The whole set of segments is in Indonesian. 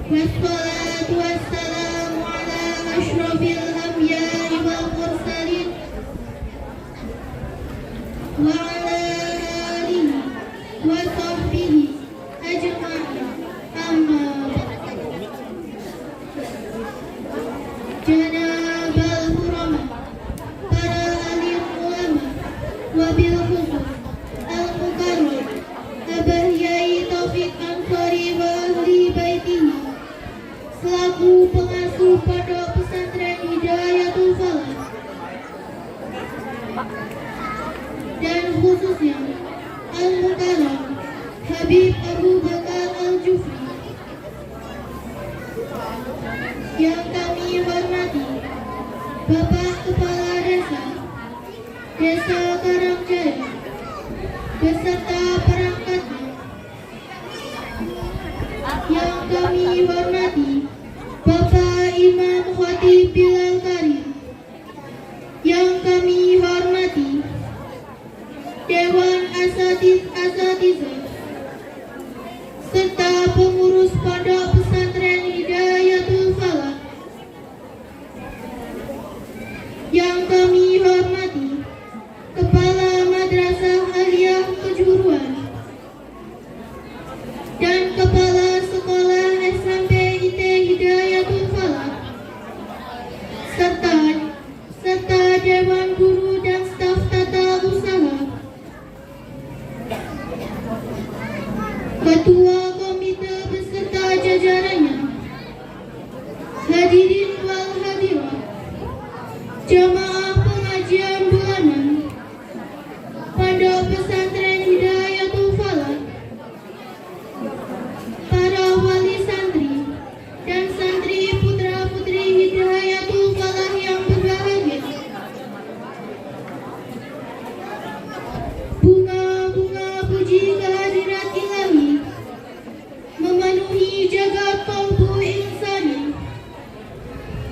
Wassalatu wassalamu ala asyrafil anbiya'i wal mursalin wa ala alihi wa sahbihi ajma'in. Amma ba'd. Janabal ulama, para alim ulama, wabil khusus al-mukarram Abah Yai Taufik Ansari wa ahli baitihi selaku pengasuh pondok pesantren Hidayatul Falah, dan khususnya Al-Mukarram Habib Abu Bakar Al-Jufri yang kami hormati Bapak Kepala Desa Karangjaya beserta perangkatnya, yang kami hormati Bapak Imam Khatib Bilal Karim, yang kami hormati Dewan Asatidz serta pengurus pondok pesantren Hidayatul Falah, yang kami hormati Kepala Madrasah Aliyah Kejuruan dan Kepala Sekolah SMP IT Hidayatul Falah, serta Dewan Guru dan staf tata usaha, Ketua Komite beserta jajarannya, hadirin wal hadirat, jamaah pengajian bulanan Pondok Pesantren Hidayatul Falah, para wali santri dan santri putra-putri Hidayatul Falah yang berbahagia. Bunga-bunga puji kehadirat ilahi memenuhi jagat kalbu insani,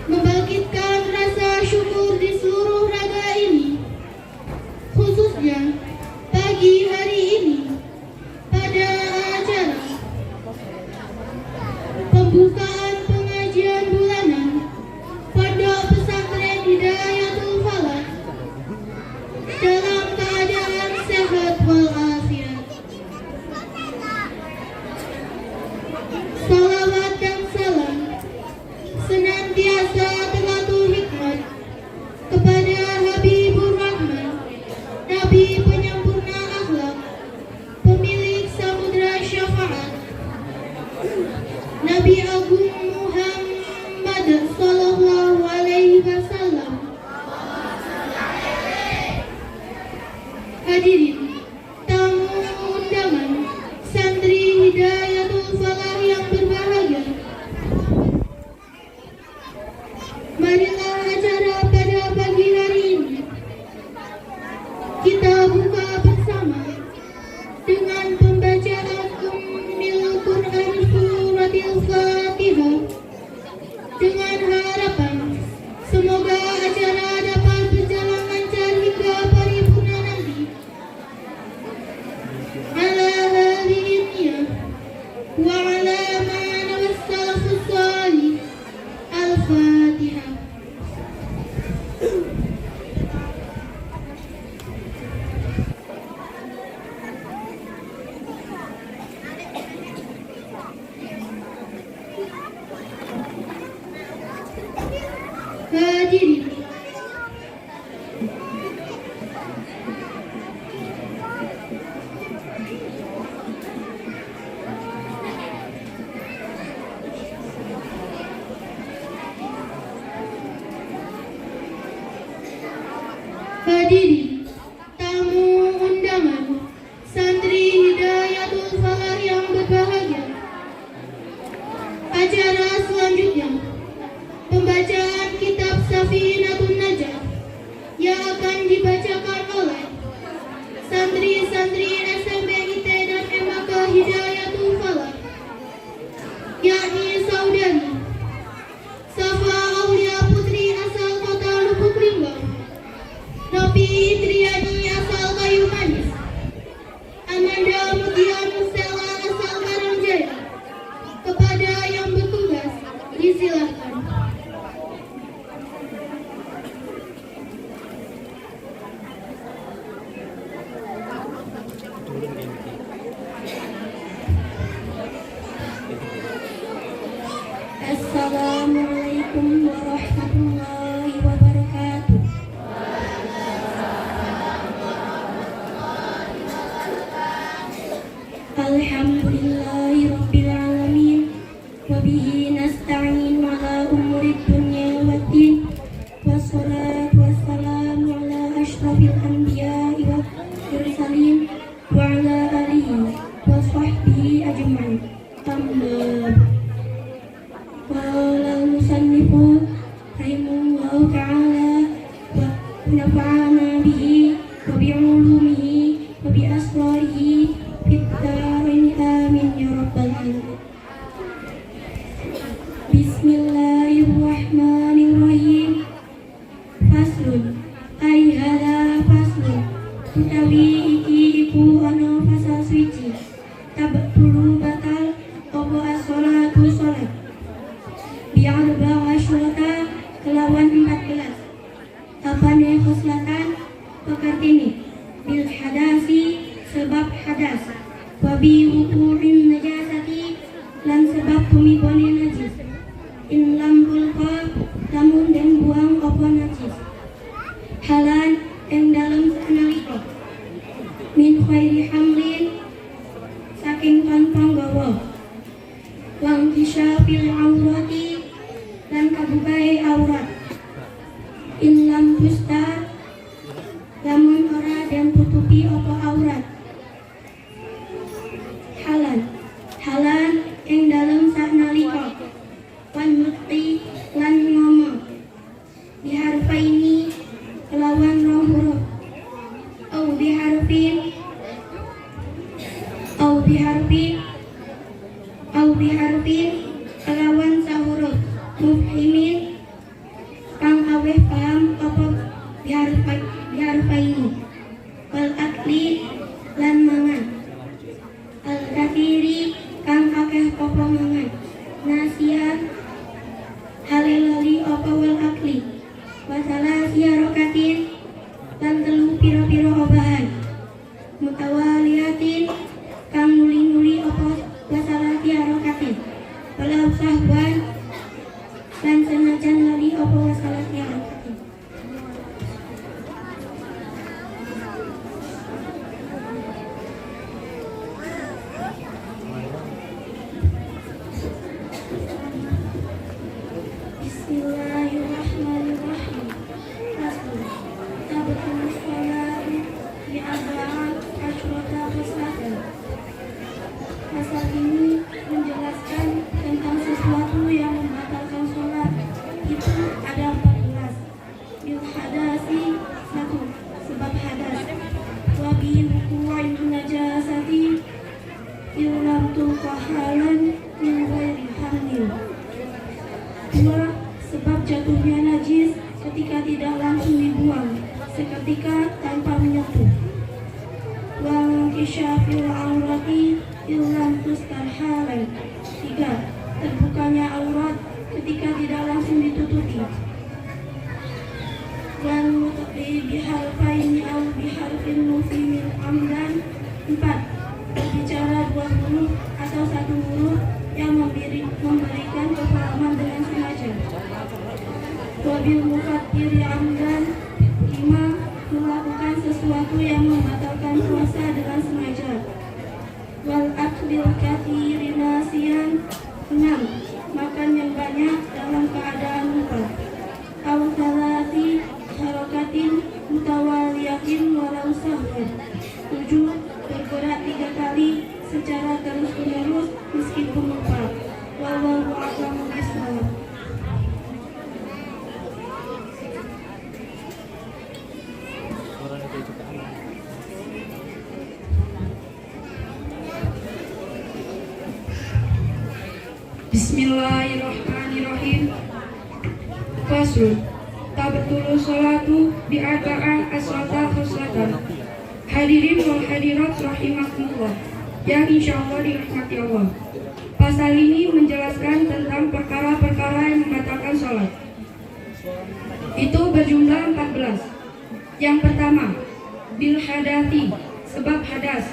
membangkitkan rasa syukur di seluruh raga ini, khususnya pagi hari ini pada acara pembukaan pengajian bulanan Pondok Pesantren Hidayatul Falah dalam keadaan sehat walafiat. Salawat dan salam senantiasa terlalu hikmat kepada Habibur Rahman, Nabi penyempurna akhlak, pemilik samudra syafaat, Nabi Agung Muhammad Sallallahu Alaihi Wasallam. Hadirin tamu undangan santri Hidayatul Falah yang berbahagia, marilah acara pada pagi hari ini kita buka bersama dengan pembacaan Ummil Quran Suratil Fatihah, dengan harapan semoga acara dapat berjalan lancar hingga paripurna nanti. Ala hadhihi niyah wa ala man wassalafus salih. Al-Fatihah. Hadirin, hadirin tamu undangan santri Hidayatul Falah yang berbahagia, acara selanjutnya pembacaan kitab Safinatun Najah yang akan dibacakan oleh santri-santri SMP IT dan MK Hidayatul Falah, yakni saudari Safa Aulia Putri asal kota Lubuk Linggau, Nopi Assalamualaikum warahmatullahi wabarakatuh. Alhamdulillahi rabbil alamin. Wa bihi nasta'in ala umuri dunya waddin. Wassalatu wassalamu ala asyrafil anbiya'i wal mursalin wa ala alihi wa sahbihi ajma'in. Qala al-musannifu rahimahullahu ta'ala wa nafa'ana bihi wa bi'ulumihi wa bi asrarihi fid dharain amin ya rabbal alamin. Bismillahirrahmanirrahim. Faslun ai hadza faslun utawi iki iku ana fasal suci tabtulu batal apa as-shalatu shalat bi'arba asyrata kelawan 14 apane khoslatan pekartini bil hadasi sebab hadas wa bi wuqu'in najasati lan sebab tumibone najis in lam ulqa lamun den buang apa najis halan ing dalem sanalika min khairi hamlin saking tanpa gawa wang kisyafil aurati dan kabukai aurat in lam tustar lamun ora dan tutupi apa aurat halan ing dalem sanalika wan mukti lan ngomong biharfaini kelawan roh huruf au biharfin kelawan sahuruf mufhimin kang aweh paham apa biharfaini wal akli lan mangan al kathiri kang akeh apa mangan nasiat halilali apa wal akli wasalah siarokatin dan telu piro-piro obahan mutawaliatin kang nuli-nuli apa wasalah siarokatin walau sahwan dan senajan lali apa wasalah siarokatin. Bismillahirrahmanirrahim. Rasul tabtul sholatu bi arba'at asyrata khoslatan. Pasal ini menjelaskan tentang sesuatu yang membatalkan sholat. Itu ada 14. Bil hadasi 1 sebab hadas. Wa bi wuqu'in najasati lam tuqahalan min ghairi hamil. 2 sebab jatuhnya najis ketika tidak langsung dibuang, seketika tanpa menyentuh. Wal kisyafil aurati illam tustarhalan. 3 terbukanya aurat ketika tidak langsung ditutupi. Wal mutaqi biharfaini au biharfin mufhimil amdan. 4 berbicara 2 huruf atau 1 huruf yang memberikan kefahaman dengan sengaja. Wabil mufattiri amdan. 5 melakukan sesuatu yang membatalkan puasa dengan sengaja. Wal akbil kathiri nasiyan. 6 makan yang banyak dalam keadaan lupa. Aw salati harakatin mutawaliyatin walau sahwan. 7 bergerak 3 kali secara terus-menerus meskipun lupa. Wallahu a'lamu bishawab. Bismillahirrahmanirrahim. Faslun tabtulu sholatu bi arba'ah asyrata khoslatan. Hadirin wal hadirat rahimakumullah yang insyaallah dirahmati Allah. Pasal ini menjelaskan tentang perkara-perkara yang membatalkan sholat. Itu berjumlah 14. Yang pertama, bil hadati, sebab hadas.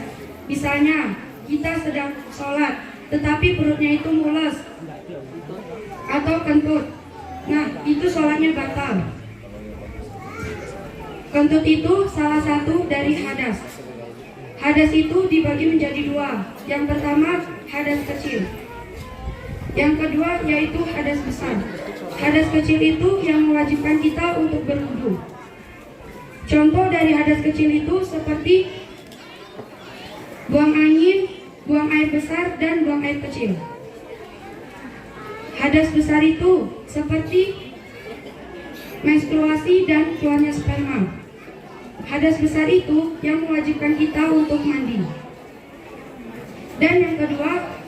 Misalnya, kita sedang sholat, tetapi perutnya itu mules atau kentut. Nah, itu sholatnya batal. Kentut itu salah satu dari hadas. Hadas itu dibagi menjadi dua. Yang pertama, hadas kecil. Yang kedua, yaitu hadas besar. Hadas kecil itu yang mewajibkan kita untuk berwudu. Contoh dari hadas kecil itu seperti buang angin, buang air besar, dan buang air kecil. Hadas besar itu seperti menstruasi dan keluarnya sperma. Hadas besar itu yang mewajibkan kita untuk mandi. Dan yang kedua,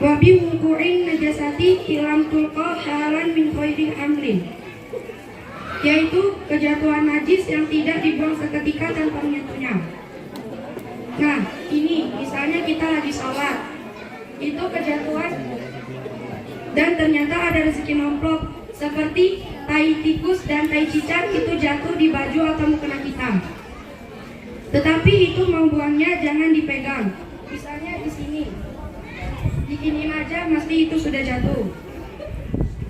wabi wuku'in najasati ilam tulqa halan min khairi amlin, yaitu kejatuhan najis yang tidak dibuang seketika tanpa menyentuhnya. Nah, ini misalnya kita lagi sholat, itu kejatuhan dan ternyata ada rezeki nomplok seperti tai tikus dan tai cicak itu jatuh di baju atau mukena kita. Tetapi itu mau buangnya jangan dipegang. Misalnya di sini, dikinin aja mesti itu sudah jatuh.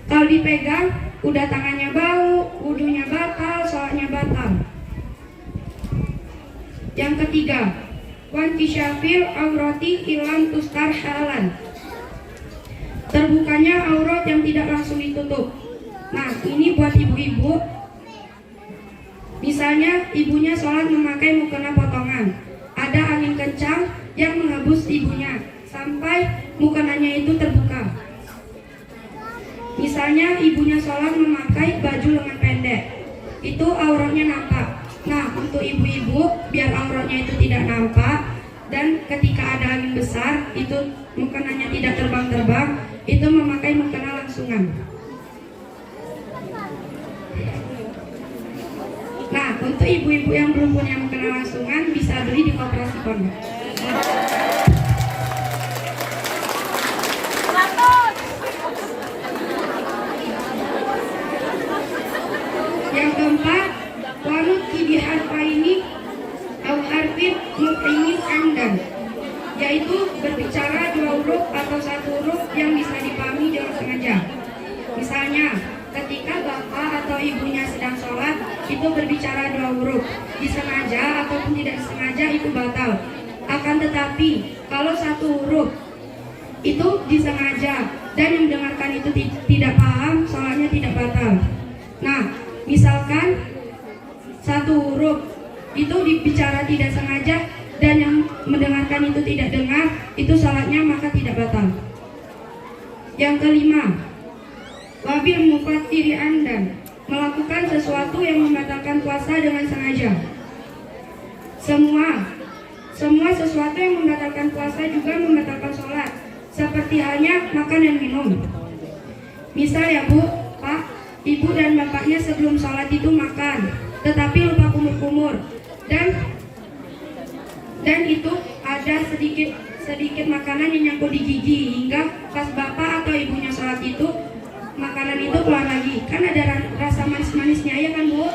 Kalau dipegang, udah tangannya bau, wudunya batal, sholatnya batal. Yang ketiga, wankishafil aurati ilam tustar halan, terbukanya aurat yang tidak langsung ditutup. Nah, ini buat ibu-ibu. Misalnya ibunya sholat memakai mukena potongan, ada angin kencang yang menghembus ibunya sampai mukenanya itu terbuka. Misalnya ibunya sholat memakai baju lengan pendek, itu auratnya nampak. Nah, untuk ibu-ibu biar auratnya itu tidak nampak dan ketika ada angin besar itu mukenanya tidak terbang-terbang, itu memakai mukena langsungan. Nah, untuk ibu-ibu yang belum punya mukena langsungan bisa beli di koperasi pondok. Yang keempat, wanut kidi harfaini au harfin mut'inin andan, yaitu berbicara dua huruf atau satu huruf yang bisa dipahami dengan sengaja. Misalnya, ketika bapak atau ibunya sedang sholat, itu berbicara dua huruf, disengaja ataupun tidak disengaja itu batal. Akan tetapi, kalau satu huruf itu disengaja dan yang mendengarkan itu tidak paham, sholatnya tidak batal. Nah, misalkan satu huruf itu dibicara tidak sengaja dan yang mendengarkan itu tidak dengar, itu sholatnya maka tidak batal. Yang kelima, wabil mufatiri andan, melakukan sesuatu yang membatalkan puasa dengan sengaja. Semua sesuatu yang membatalkan puasa juga membatalkan sholat, seperti halnya makan dan minum. Misal ya Bu, Pak, Ibu dan bapaknya sebelum sholat itu makan, tetapi lupa kumur-kumur, dan itu ada sedikit makanan yang nyangkut di gigi, hingga pas bapak atau ibunya sholat itu makanan itu keluar lagi, kan ada rasa manis-manisnya ya kan Bu.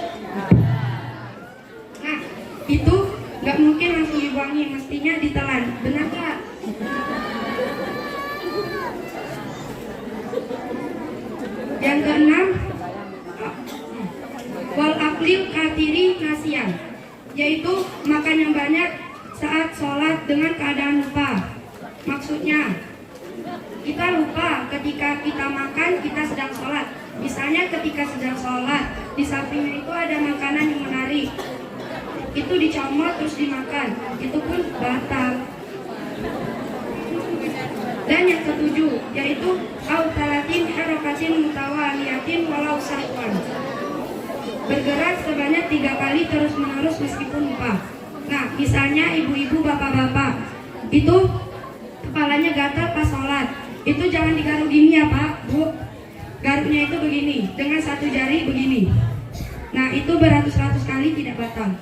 Nah, itu nggak mungkin langsung dibuangin, mestinya ditelan, benar nggak? Yang keenam, wal aklil katiri nasian, yaitu makan yang banyak saat sholat dengan keadaan lupa. Maksudnya, kita lupa ketika kita makan, kita sedang sholat. Misalnya ketika sedang sholat, di sampingnya itu ada makanan yang menarik, itu dicomot terus dimakan, itu pun batal. Dan yang ketujuh, yaitu autalatin harokatin mutawaliyatin walau sahwan, bergerak sebanyak 3 kali terus menerus meskipun lupa. Nah, misalnya ibu-ibu, bapak-bapak, itu kepalanya gatal pas sholat, itu jangan digaruk gini ya Pak, Bu. Garuknya itu begini, dengan satu jari begini. Nah, itu beratus-ratus kali tidak batal.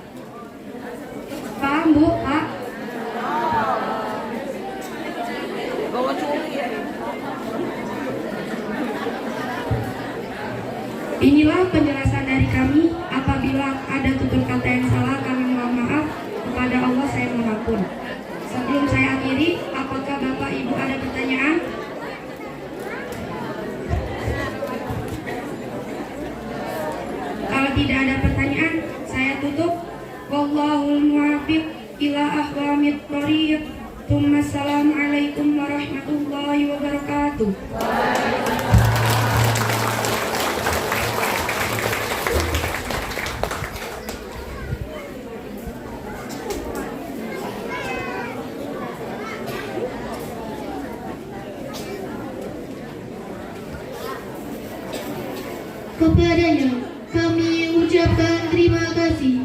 Paham Bu, Pak? Inilah penjelasan dari kami. Apabila ada tutur kata yang salah, kami mohon maaf. Kepada Allah saya mohon ampun. Sebelum saya akhiri, apakah Bapak Ibu warahmatullahi wabarakatuh. Kepadanya kami ucapkan terima kasih.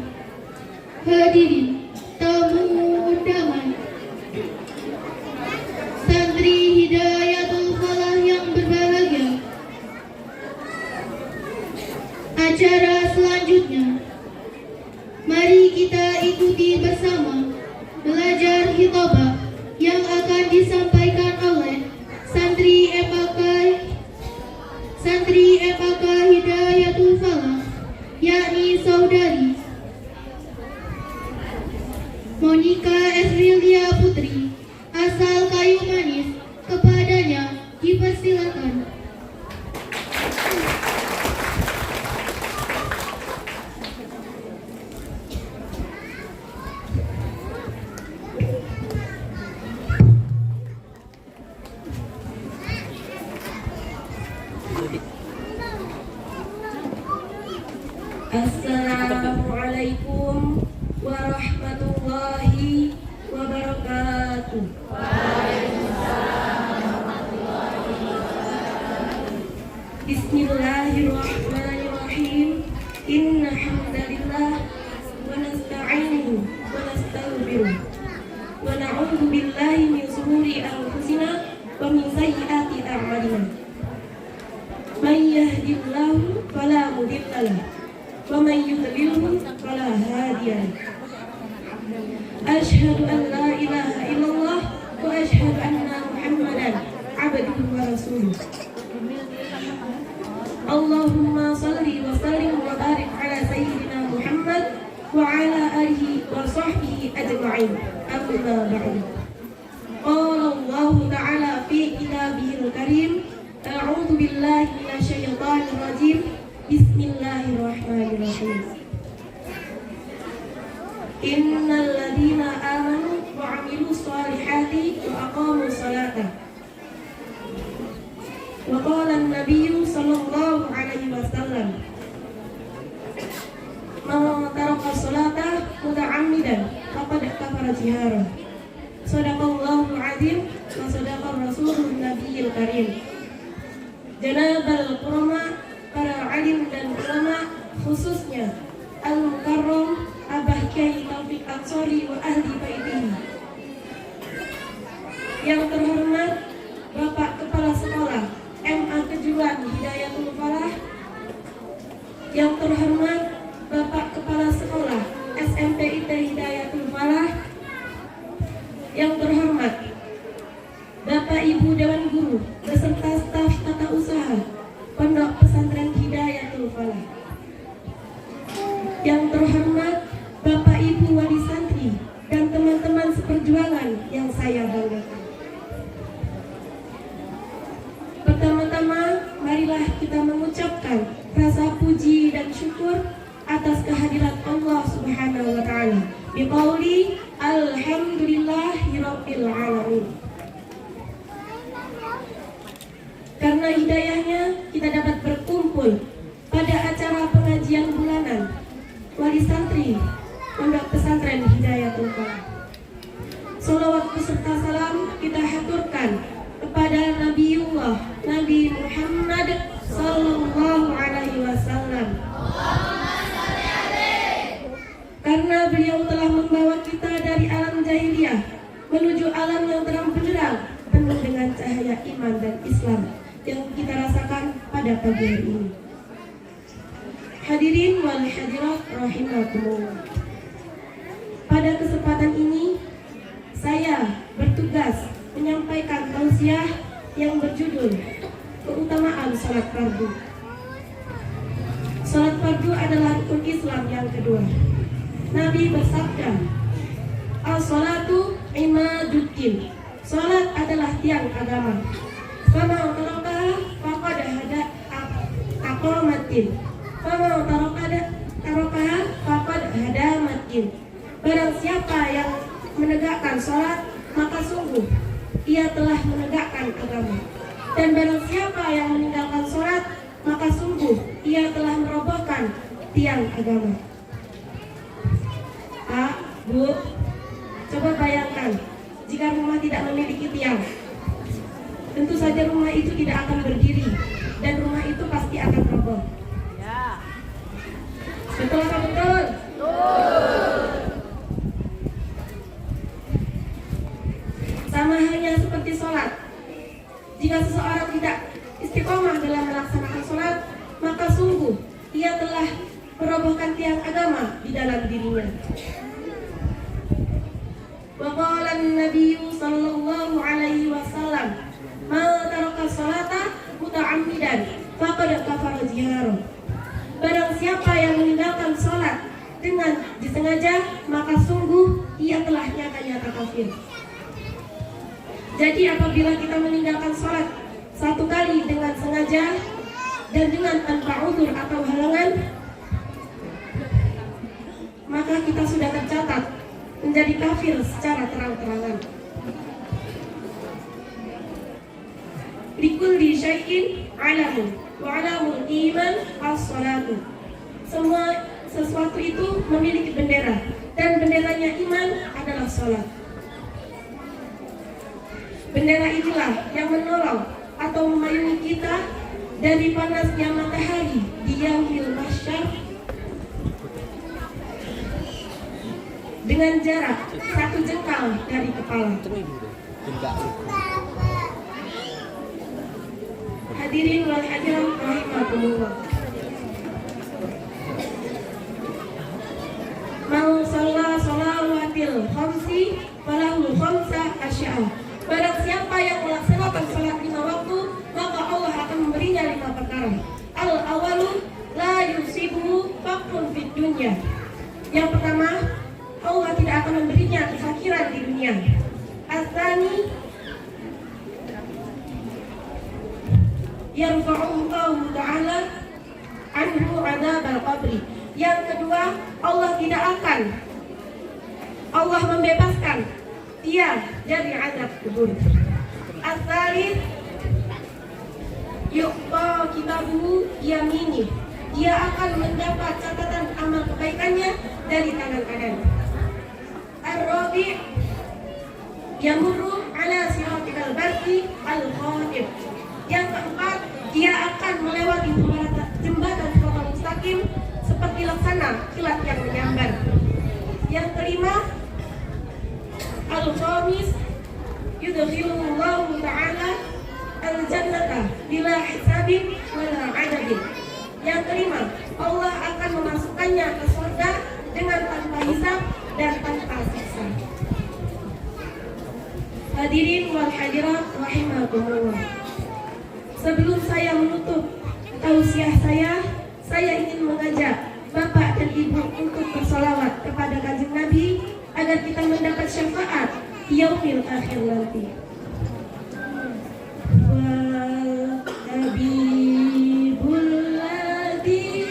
Hadirin tamu undangan, santri Hidayatul Falah yang berbahagia, acara selanjutnya mari kita ikuti bersama belajar hitobah yang akan disampaikan oleh santri MAK Hidayatul Falah, yakni saudari Monika Esrilia Putri asal Kayu Manis. Kepadanya dipersilakan. Assalamualaikum warahmatullahi wabarakatuh. Bismillahirrahmanirrahim. Inna hamdalillah wa nasta'inuhu wa nastaghfiruh wa na'udzu billahi min shururi anfusina wa min sayyiati a'malina. Man yahdihillahu fala mudilla lahu wa man yudlilhu fala hadiya lahu. Asyhadu an la ilaha illallah wa asyhadu anna Muhammadan abduhu wa rasuluh. Allahumma salli wa sallim wa barik ala sayyidina Muhammad wa ala alihi wa sahbihi ajma'in. Amma ba'du. Qala Allah ta'ala fi kitabihil karim, a'udzu billahi minasyaitonir rajim. Bismillahirrahmanirrahim. Innal ladzina amanu wa 'amilus shalihati wa aqamus salata. Wa qala an-nabiyyu sallallahu alaihi wasallam, man taraka salata muta'ammidan faqad kafara jihara. Shadaqallahu azim wa sadaqa rasulun nabiyil karim. Janabal qurama, para alim dan ulama, khususnya Al-Mukarram Abah Kiai Taufik Ansori wa ahli baitihi. Yang terhormat Bapak Kepala Sekolah MA Kejuan Hidayatul Falah, yang terhormat Bapak Kepala Sekolah SMPIT Hidayatul Falah, yang terhormat Bapak Ibu Dewan Guru beserta staf tata usaha Pondok Pesantren Hidayatul Falah, yang terhormat Bapak Ibu Wali Santri dan teman-teman seperjuangan yang saya banggakan. Pertama-tama, marilah kita mengucapkan rasa puji dan syukur atas kehadirat Allah Subhanahu wa Ta'ala. Biqauli alhamdulillahirabbil alamin. Karena hidayahnya kita dapat berkumpul pada acara pengajian bulanan Wali Santri Pondok Pesantren Hidayatul Falah. Salawat beserta salam kita haturkan kepada Nabiullah Nabi Muhammad sallallahu alaihi wasallam. Karena beliau telah membawa kita dari alam jahiliyah menuju alam yang terang benderang penuh dengan cahaya iman dan Islam yang kita rasakan pada pagi hari ini. Hadirin wal hadirat rahimakumullah. Pada kesempatan ini saya bertugas menyampaikan tausiah yang berjudul keutamaan salat fardu. Salat fardu adalah rukun Islam yang kedua. Nabi bersabda, "As-salatu imaduddin." Salat adalah tiang agama. Fama tarakaha faqad aqamatin. Fama tarakaha faqad hadamatin. Barang siapa yang menegakkan salat, maka sungguh ia telah menegakkan agama. Dan barang siapa yang meninggalkan sholat, maka sungguh ia telah merobohkan tiang agama. Pak, Bu, coba bayangkan jika rumah tidak memiliki tiang. Tentu saja rumah itu tidak akan berdiri dan rumah itu pasti akan roboh. Betul atau betul? Sama halnya seperti sholat. Jika seseorang tidak istiqomah dalam melaksanakan sholat, maka sungguh ia telah merobohkan tiang agama di dalam dirinya. Wa qala an-nabiy sallallahu alaihi wasallam, "Ma taraka sholata muta'ammidan faqad kafara jihara." Barang siapa yang meninggalkan sholat dengan disengaja, maka sungguh ia telah nyata-nyata kafir. Jadi apabila kita meninggalkan sholat satu kali dengan sengaja dan dengan tanpa udzur atau halangan, maka kita sudah tercatat menjadi kafir secara terang-terangan. Likulli syai'in alamun wa alamul iman as-salatu. Semua sesuatu itu memiliki bendera dan benderanya iman adalah sholat. Bendera inilah yang menolong atau memayungi kita dari panasnya matahari di yaumil mahsyar dengan jarak 1 jengkal dari kepala. Hadirin wal hadirat rahimakumullah. Mau sholat sholawatil khamsi falahu khamsa asya'ah. Barang siapa yang melaksanakan sholat 5 waktu, maka Allah akan memberinya 5 perkara. Al-awalu la yusibuhu faqrun fid dunya. Yang pertama, Allah tidak akan memberinya kefakiran di dunia. As-tsani yarfa'uhu Allah ta'ala anhu 'adzabal qabri. Yang kedua, Allah membebaskan dia dari azab kubur. As-salis yuqta kitabuhu yamini. Dia akan mendapat catatan amal kebaikannya dari tangan kanan. Ar-rabi' yamurru ala siratil barqi al-khatib. Yang keempat, dia akan melewati jembatan siratal mustaqim seperti laksana kilat yang menyambar. Yang kelima, al-khamis yudkhilullahu ta'ala al-jannata bila hisabin wala 'adabin. Yang kelima, Allah akan memasukkannya ke surga dengan tanpa hisab dan tanpa siksa. Hadirin wal hadirat rahimakumullah. Sebelum saya menutup tausiah saya ingin mengajak Bapak dan Ibu untuk bersolawat kepada Kanjeng Nabi agar kita mendapat syafaat di yaumil akhir nanti. Wal habibul ladzi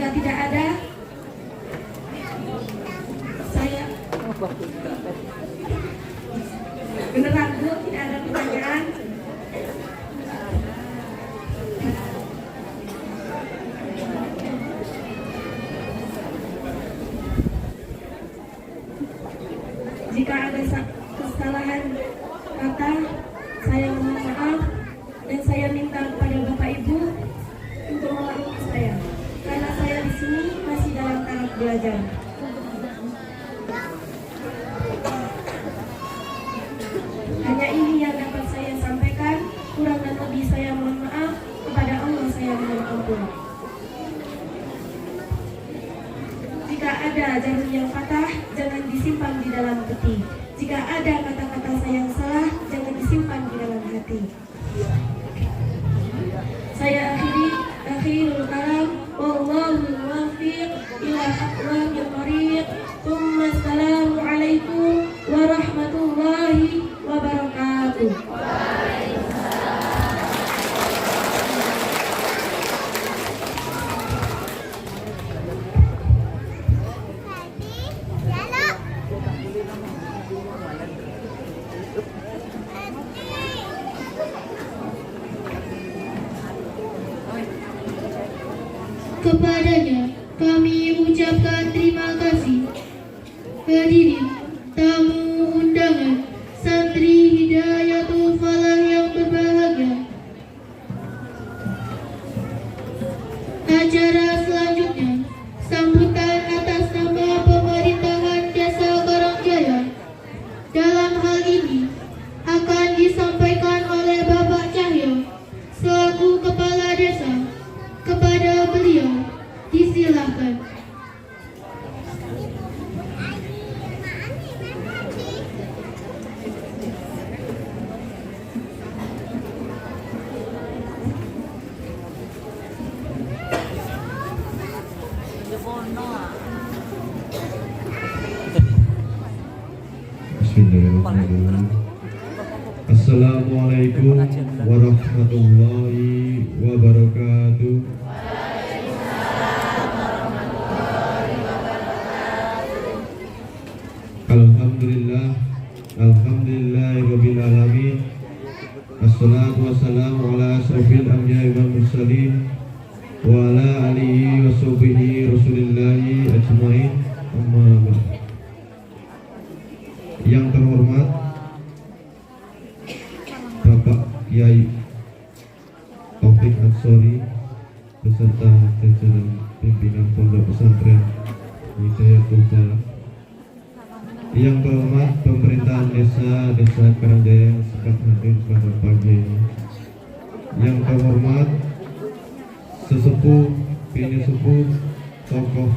Jika tidak ada, saya beneran Bu, tidak ada pertanyaan. Jika ada kesalahan kata, saya mohon maaf dan saya minta kepada Bapak Ibu untuk memaklumi saya, karena saya di sini masih dalam tahap belajar. Hanya ini yang dapat saya sampaikan, kurang dan lebih saya mohon maaf, kepada Allah saya mohon ampun. Jika ada jarum yang patah, jangan disimpan di dalam peti. Jika ada kata-kata saya yang salah, jangan disimpan di dalam hati. Saya akhirul kalam, wallahul muwaffiq ila aqwamil thoriq. Assalamu alaikum warahmatullahi wabarakatuh. Kepadanya kami ucapkan terima kasih. Hadirin tamu undangan santri Hidayatul Falah yang berbahagia. Acara selanjutnya sambutan atas nama pemerintahan Desa Karangjaya. Dalam hal ini akan disampaikan oleh Bapak Cahyo selaku Kepala Desa. Kepada beliau disilahkan. Bismillahirrahmanirrahim. Assalamualaikum warahmatullahi wabarakatuh. Alhamdulillahirabbil alamin. Assalatu wassalamu ala asrofil anbiya'i wal mursalin wa ala alihi wa sahbihi rasulillahi ajmain. Amma ba'd. Yang terhormat Bapak Kiai Taufik Ansori beserta jajaran pimpinan Pondok Pesantren Hidayatul Falah. Yang terhormat pemerintahan Desa Karangjaya yang sempat hadir pada pagi ini. Yang terhormat sesepuh, bini sepuh, tokoh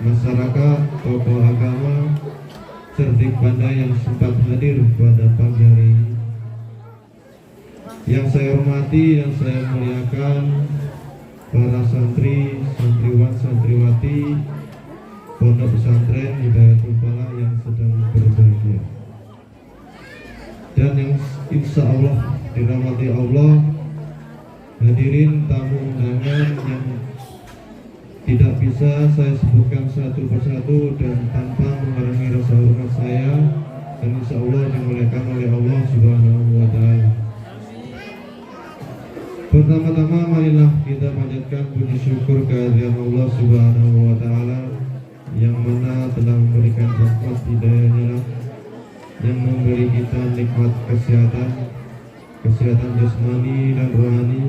masyarakat, tokoh agama, cerdik pandai yang sempat hadir pada pagi hari ini. Yang saya hormati, yang saya muliakan para santri, santriwan, santriwati Pondok Pesantren Hidayatul Falah yang sedang berbahagia dan yang insya Allah dirahmati Allah. Hadirin tamu undangan yang tidak bisa saya sebutkan satu persatu dan tanpa mengurangi rasa hormat saya, dan insya Allah dimuliakan oleh Allah Subhanahu wa Ta'ala. Pertama-tama marilah kita panjatkan puji syukur kehadiran Allah Subhanahu wa Ta'ala yang mana telah memberikan rahmat hidayahnya, yang memberi kita nikmat kesehatan jasmani dan rohani,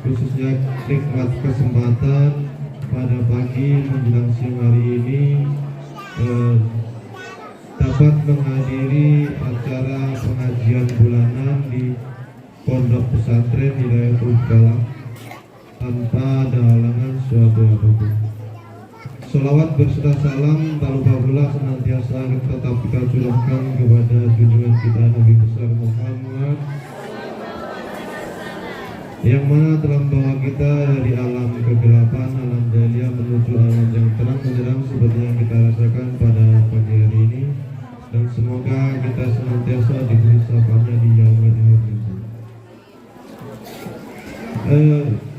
khususnya nikmat kesempatan pada pagi menjelang siang hari ini dapat menghadiri acara pengajian bulanan di Pondok Pesantren Hidayatul Falah tanpa ada halangan suatu apapun. Sholawat berserta salam tak lupa pula senantiasa tetap kita curahkan kepada junjungan kita Nabi besar Muhammad yang mana telah membawa kita dari alam kegelapan, alam jahiliyah menuju alam yang terang benderang seperti yang kita rasakan pada pagi hari ini, dan semoga kita senantiasa diberi syafaatnya di yaumil akhir.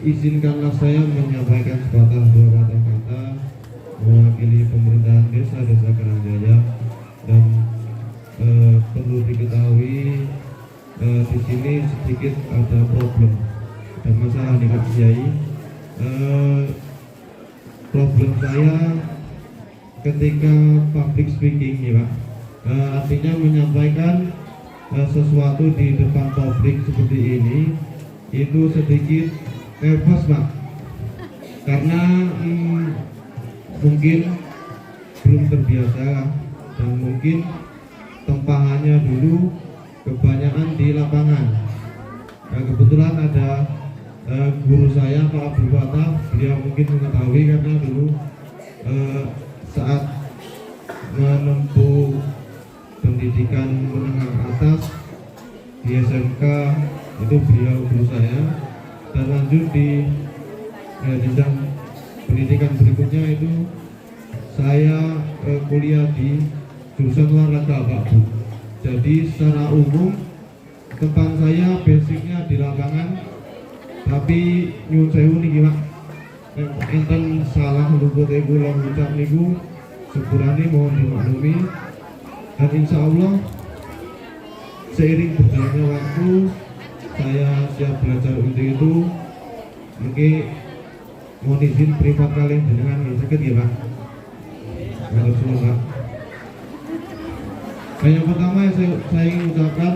Izinkanlah saya menyampaikan sepatah dua di sini sedikit ada problem, ada masalah nih Pak Kiai. Problem saya ketika public speaking nih Pak, artinya menyampaikan sesuatu di depan publik seperti ini itu sedikit nervous Pak, karena mungkin belum terbiasa dan mungkin tempahannya dulu kebanyakan di lapangan. Kebetulan ada guru saya Pak Abdul Fatah, beliau mungkin mengetahui karena dulu saat menempuh pendidikan menengah atas di SMK itu beliau guru saya, dan lanjut di jenjang pendidikan berikutnya itu saya kuliah di jurusan olahraga Pak Bu. Jadi secara umum tempat saya basicnya di lapangan, tapi nyun sewu niki Pak, enten salah luput kula ngucap niku sepurane mohon dimaklumi. Dan insya Allah seiring berjalannya waktu saya siap belajar untuk itu. Mungkin mohon izin privat kalian dengan sakit ya Pak. Pak. Nah, yang pertama saya ingin ucapkan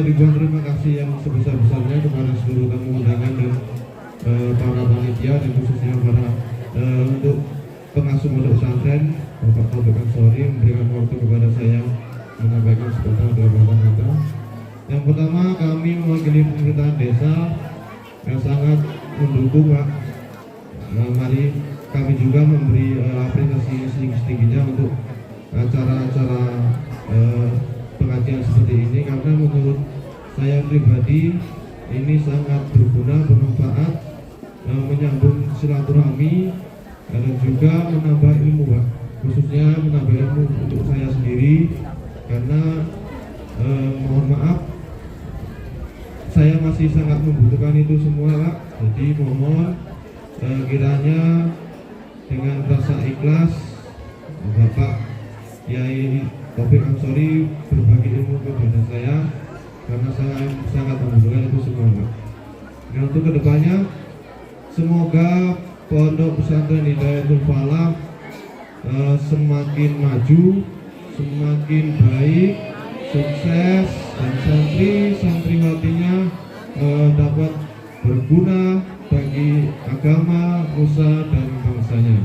ribuan terima kasih yang sebesar-besarnya kepada seluruh tamu undangan dan para panitia, dan khususnya para untuk pengasuh pondok pesantren Bapak Taufik Ansori memberikan waktu kepada saya menyampaikan sepatah dua patah kata. Yang pertama, kami mewakili pemerintahan desa yang sangat mendukung Pak. Mari kami juga memberi apresiasi setinggi-tingginya untuk acara-acara pengajian seperti ini, karena menurut saya pribadi ini sangat berguna, bermanfaat, menyambung silaturahmi dan juga menambah ilmu Pak, khususnya menambah ilmu untuk saya sendiri, karena mohon maaf saya masih sangat membutuhkan itu semua Pak. Jadi mohon kiranya dengan rasa ikhlas Bapak Kiai Taufik Ansori berbagi ilmu kepada saya, karena saya sangat membutuhkan itu semua Pak. Dan untuk kedepannya semoga Pondok Pesantren Hidayatul Falah semakin maju, semakin baik, sukses, dan santriwatinya dapat berguna bagi agama, nusa, dan bangsanya.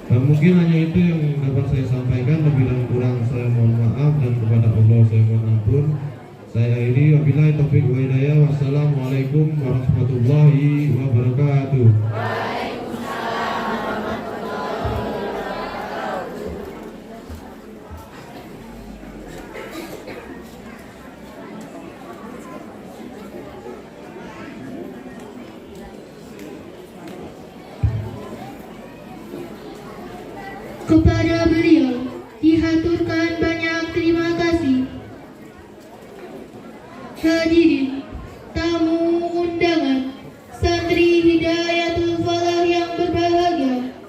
Dan mungkin hanya itu yang dapat saya sampaikan. Lebih dan kurang saya mohon maaf, dan kepada Allah saya mohon ampun. Saya akhiri, wabillahi taufiq wa hidayah. Wassalamualaikum warahmatullahi wabarakatuh. Kepada beliau dihaturkan banyak terima kasih. Hadirin tamu undangan santri Hidayatul Falah yang berbahagia,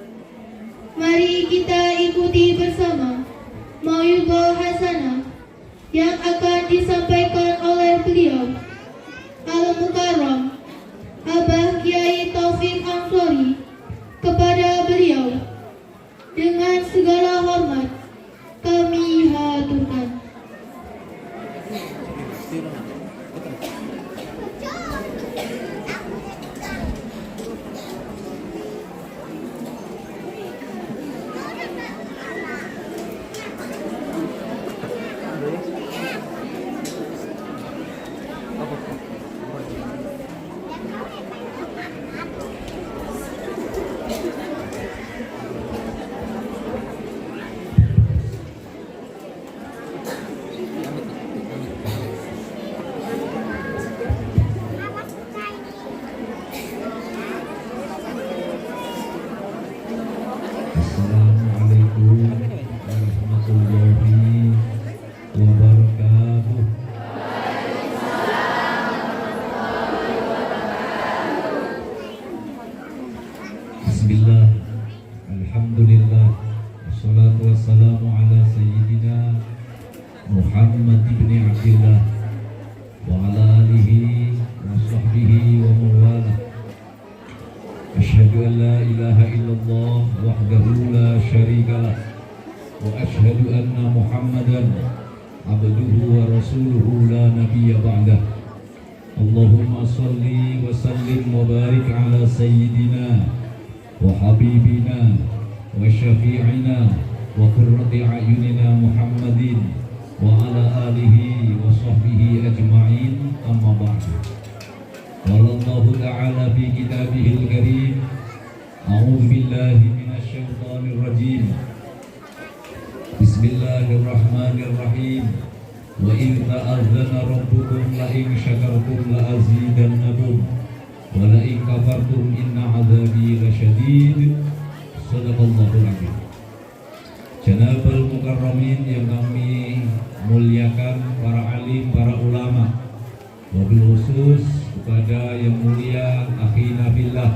mari kita ikuti bersama Mau'izah Hasanah yang akan disampaikan oleh beliau Al-Mukarram Abah Kiai Taufik Ansori. Kepada beliau dengan segala hormat kami haturkan. Assalamualaikum warahmatullahi wabarakatuh. Bismillah, alhamdulillah, wassalatu wassalamu ala sayyidina Muhammad ibn Abdillah wa ala alihi wa sahbihi wa mawalah. Asyhadu an la ilaha illallah wahdahu la syarikalah wa asyhadu anna Muhammadan abduhu wa rasuluhu la nabiyya ba'dah. Allahumma salli wa sallim wa barik ala sayyidina wa habibina wa syafi'ina wa qurrati a'yunina Muhammadin wa ala alihi wa sahbihi ajma'in, amma ba'du. Qala Allahu ta'ala fi kitabihil karim, a'udzu billahi minasy syaithanir rajim. Bismillahirrahmanirrahim. Wa in ta'azzana rabbukum la in syakartum la azidannakum wa la in kafartum inna 'adzabi lasyadid. Shadaqallahul 'azim. Janabal mukarramin yang kami muliakan, para alim, para ulama, wabil khusus kepada yang mulia akhina fillah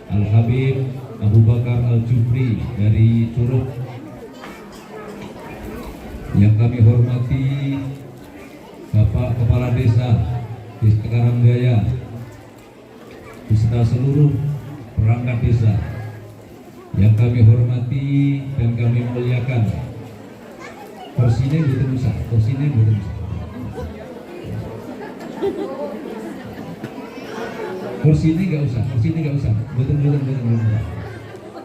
Al-Habib Abu Bakar Al-Jufri dari Curug, yang kami hormati Bapak Kepala Desa Desa Karanggaya beserta seluruh perangkat desa, yang kami hormati dan kami muliakan. Kursinya betul usah, kursinya betul usah. Kursi ini nggak usah, betul.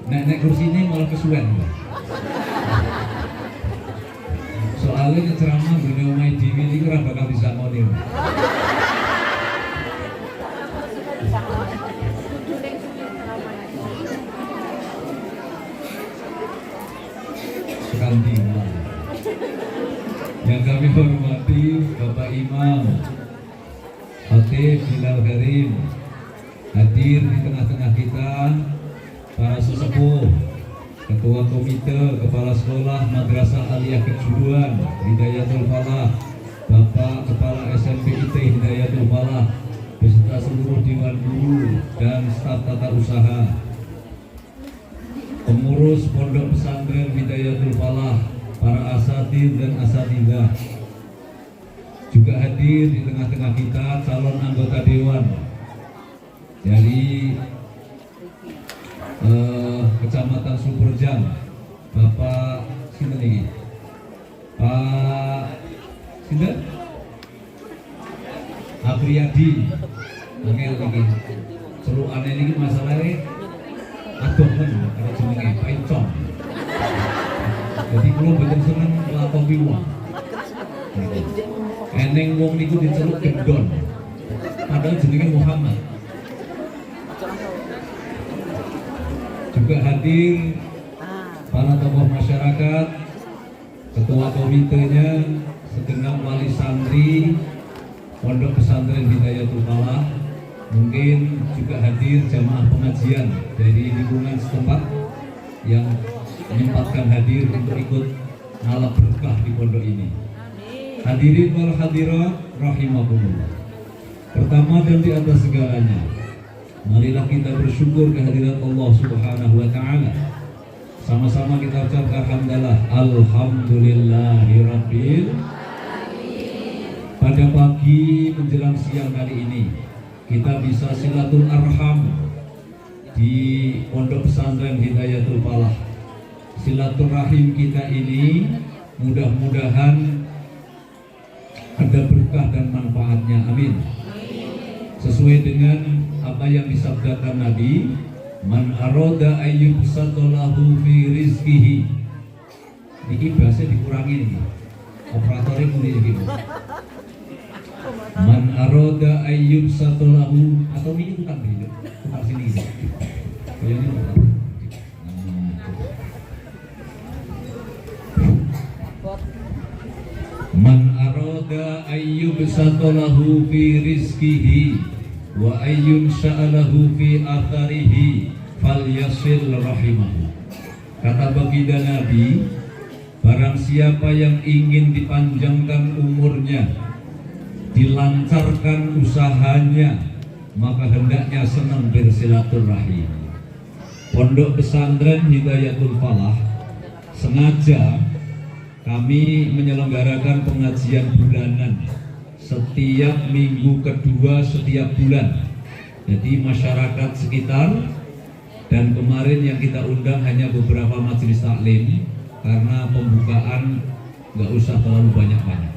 Nek kursi ini malah kesuwen. Soalnya ceramah dunia umai dewi ini ora bakal bisa ngono. Yang kami hormati Bapak Imam Khatib Bilal Karim, hadir di tengah-tengah kita, para sesepuh, Ketua Komite, Kepala Sekolah Madrasah Aliyah Kejuruan Hidayatul Falah, Bapak Kepala SMP IT Hidayatul Falah, beserta seluruh Dewan Guru dan staf tata usaha, pengurus Pondok Pesantren Hidayatul Falah, para asatidz dan asatidzah. Juga hadir di tengah-tengah kita calon anggota dewan dari Kecamatan Sumberjang, Bapak sinten iki? Pak sinten? Apriyadi. Angel iki. Celukane niki masalahe adoh men karo jenenge Pak Encong. Jadi kalau betul seneng melakukan wong, eneng wong niku diceluk gendon, padahal jenenge Muhammad. Juga hadir para tokoh masyarakat, ketua komitenya, segenap wali santri Pondok Pesantren Hidayatul Falah, mungkin juga hadir jamaah pengajian dari lingkungan setempat yang menyempatkan hadir untuk ikut ngalap berkah di pondok ini. Hadirin wal hadirat rahimakumullah. Pertama dan di atas segalanya, marilah kita bersyukur kehadirat Allah Subhanahu wa taala. Sama-sama kita ucapkan alhamdulillah, alhamdulillahirabbil alamin. Pada pagi menjelang siang kali ini, kita bisa silatul arham di Pondok Pesantren Hidayatul Falah. Silaturahim kita ini mudah-mudahan ada berkah dan manfaatnya, amin. Sesuai dengan apa yang disabdakan Nabi, man aroda ayyub satolahu fi rizkihi. Ini bahasa dikurangi nih, operatornya mulai gitu. Man aroda ayyub satolahu, atau ini bukan gitu, tukar sini gitu. Ini man aroda ayyub satolahu fi rizkihi wa ayyun sya'alahu fi atharihi falyasil rahimahu. Kata baginda Nabi, barang siapa yang ingin dipanjangkan umurnya, dilancarkan usahanya, maka hendaknya senang bersilaturahim. Pondok Pesantren Hidayatul Falah sengaja kami menyelenggarakan pengajian bulanan setiap minggu kedua setiap bulan. Jadi masyarakat sekitar, dan kemarin yang kita undang hanya beberapa majelis taklim karena pembukaan nggak usah terlalu banyak-banyak,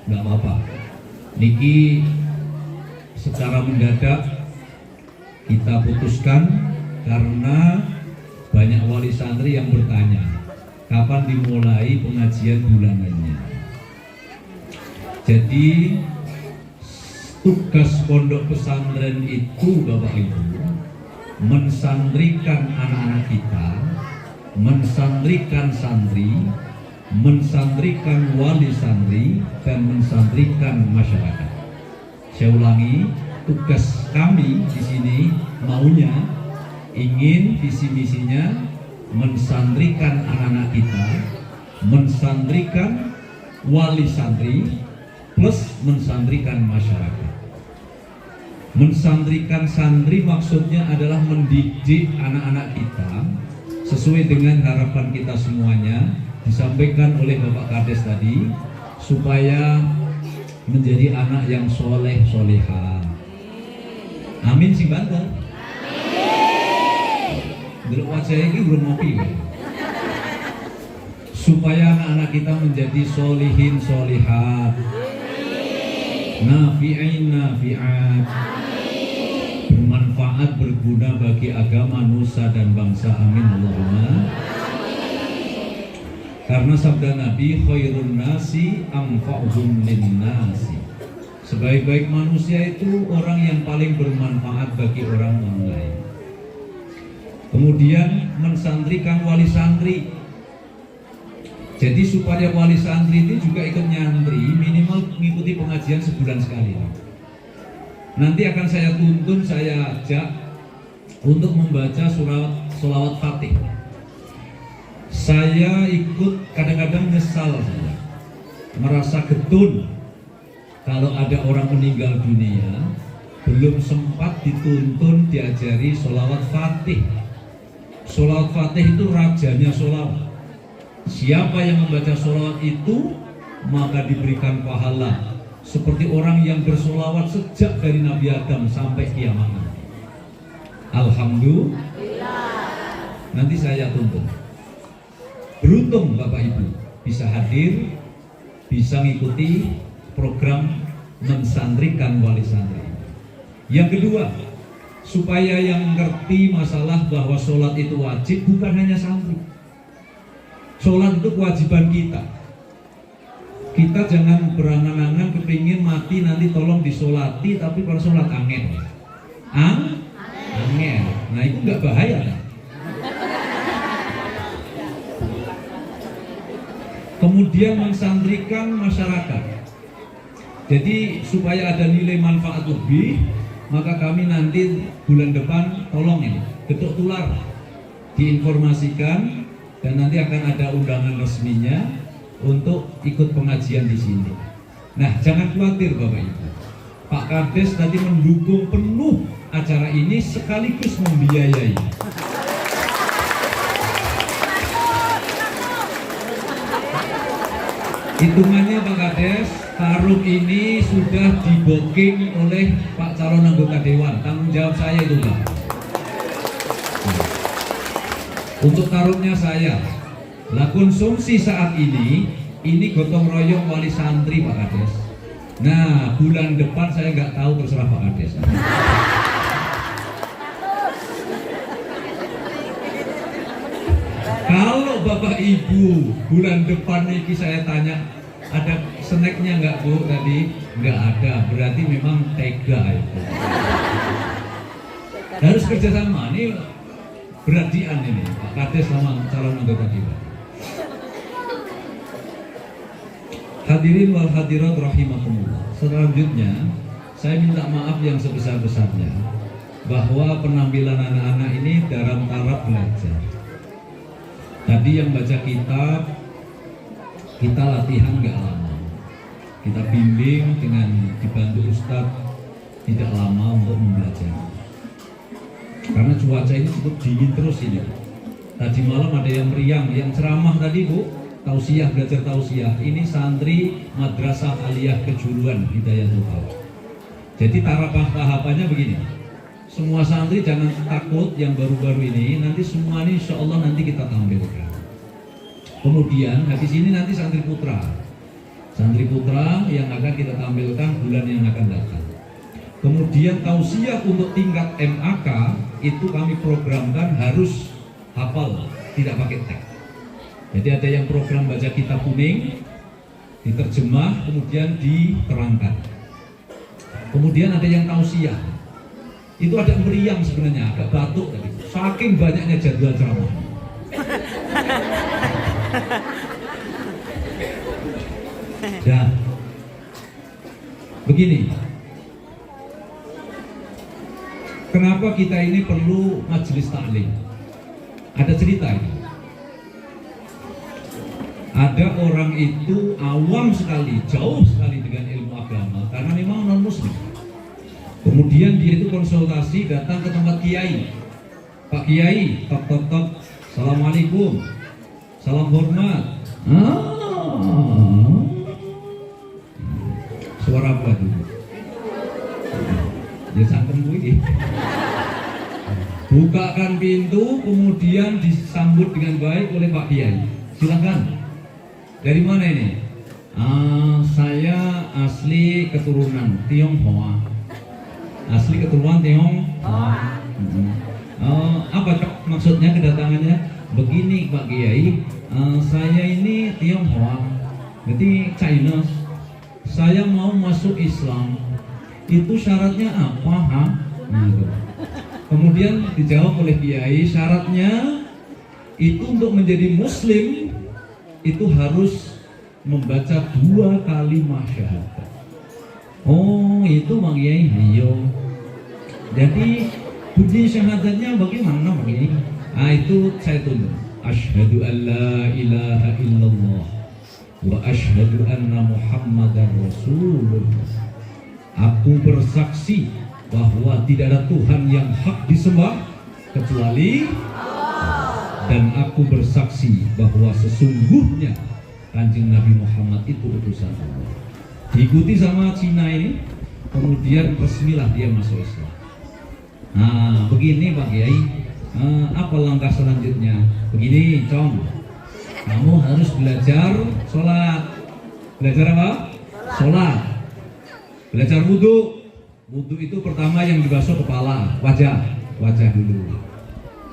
nggak apa-apa. Niki secara mendadak kita putuskan karena banyak wali santri yang bertanya kapan dimulai pengajian bulanannya. Jadi tugas pondok pesantren itu Bapak Ibu mensantrikan anak-anak kita, mensantrikan santri, mensantrikan wali santri, dan mensantrikan masyarakat. Saya ulangi, tugas kami di sini maunya ingin visi misinya mensantrikan anak-anak kita, mensantrikan wali santri, plus mensantrikan masyarakat. Mensantrikan santri maksudnya adalah mendidik anak-anak kita sesuai dengan harapan kita semuanya, disampaikan oleh Bapak Kades tadi, supaya menjadi anak yang soleh soleha. Amin sih banter. Delok wajah ini belum ngopi. Supaya anak-anak kita menjadi solihin solihat, nafi'in nafi'at, bermanfaat berguna bagi agama, nusa dan bangsa. Amin Allahumma. Karena sabda Nabi, khairun nasi anfa'uhum linnasi. Sebaik-baik manusia itu orang yang paling bermanfaat bagi orang lain. Kemudian mensantrikan wali santri. Jadi supaya wali santri itu juga ikut nyantri, minimal mengikuti pengajian sebulan sekali. Nanti akan saya tuntun, saya ajak untuk membaca sholawat Fatih. Saya ikut kadang-kadang nyesal saya, merasa getun kalau ada orang meninggal dunia belum sempat dituntun diajari sholawat Fatih. Sholawat Fatih itu rajanya sholawat. Siapa yang membaca sholawat itu maka diberikan pahala seperti orang yang bersolawat sejak dari Nabi Adam sampai kiamat nanti. Alhamdulillah. Nanti saya tuntun. Beruntung Bapak Ibu bisa hadir, bisa mengikuti program mensantrikan wali santri. Yang kedua, supaya yang ngerti masalah bahwa sholat itu wajib, bukan hanya santri. Sholat itu kewajiban kita. Kita jangan berangan-angan kepingin mati nanti tolong disolati, tapi kalau sholat angin. Angin. Nah itu nggak bahaya kan? Kemudian mensantrikan masyarakat. Jadi supaya ada nilai manfaat lebih, maka kami nanti bulan depan tolong ini getuk tular diinformasikan, dan nanti akan ada undangan resminya untuk ikut pengajian di sini. Nah, jangan khawatir Bapak Ibu. Pak Kades tadi mendukung penuh acara ini sekaligus membiayai. Hitungannya Pak Kades, taruh ini sudah di-booking oleh Pak calon anggota dewan. Tanggung jawab saya itu Pak. Untuk taruhnya saya. Lah konsumsi saat ini gotong royong wali santri Pak Kades. Nah bulan depan saya nggak tahu, terserah Pak Kades. Kalau Bapak Ibu bulan depan ini saya tanya ada snacknya nggak Bu tadi? Nggak ada, berarti memang tega itu. Harus kerjasama, ini beradian ini Pak Kades sama calon anggota dewan. Hadirin wal hadirat rahimakumullah. Selanjutnya saya minta maaf yang sebesar-besarnya bahwa penampilan anak-anak ini dalam taraf belajar. Tadi yang baca kitab kita latihan nggak lama, kita bimbing dengan dibantu Ustadz tidak lama untuk membelajar. Karena cuaca ini cukup dingin terus ini. Tadi malam ada yang meriang, yang ceramah tadi Bu, tausiah, belajar tausiah. Ini santri Madrasah Aliyah Kejuruan Hidayatul Falah. Jadi tahapannya begini. Semua santri jangan takut yang baru-baru ini, nanti semua ini insya Allah nanti kita tampilkan. Kemudian habis ini nanti santri putra yang akan kita tampilkan bulan yang akan datang. Kemudian tausiah untuk tingkat MAK itu kami programkan harus hafal, tidak pakai teks. Jadi ada yang program baca kitab kuning, diterjemah, kemudian diterangkan. Kemudian ada yang tausiah. Itu agak meriang sebenarnya, agak batuk tadi. Saking banyaknya jadwal ceramah. Dan begini, kenapa kita ini perlu majelis taklim? Ada cerita ini. Ada orang itu awam sekali, jauh sekali dengan ilmu agama karena memang non muslim. Kemudian dia itu konsultasi, datang ke tempat kiai. Pak Kiai, tok. Assalamualaikum, salam hormat. Suara apa itu? Ya sangkem gue. Bukakan pintu, kemudian disambut dengan baik oleh Pak Kiai. Silakan. Dari mana ini? Saya asli keturunan Tionghoa. Asli keturunan Tionghoa. Apa maksudnya kedatangannya? Begini Pak Kiai, saya ini Tionghoa, berarti China. Saya mau masuk Islam. Itu syaratnya apa? Kemudian dijawab oleh Kiai, syaratnya itu untuk menjadi Muslim itu harus membaca 2 kalimat syahadat. Oh itu Pak Kiai, iya. Jadi bunyi syahadatnya bagaimana Pak Kiai? Itu saya tunjuk. Asyhadu an la ilaha illallah wa asyhadu anna Muhammadar Rasulullah. Aku bersaksi bahwa tidak ada Tuhan yang hak disembah kecuali Allah. Dan aku bersaksi bahwa sesungguhnya Kanjeng Nabi Muhammad itu utusan Allah. Diikuti sama Cina ini, kemudian resmilah dia masuk Islam. Nah, begini Pak Kiai, apa langkah selanjutnya? Begini, Cong, kamu harus belajar sholat. Belajar apa? Sholat. Belajar wudhu. Wudhu itu pertama yang dibasuh kepala, wajah dulu.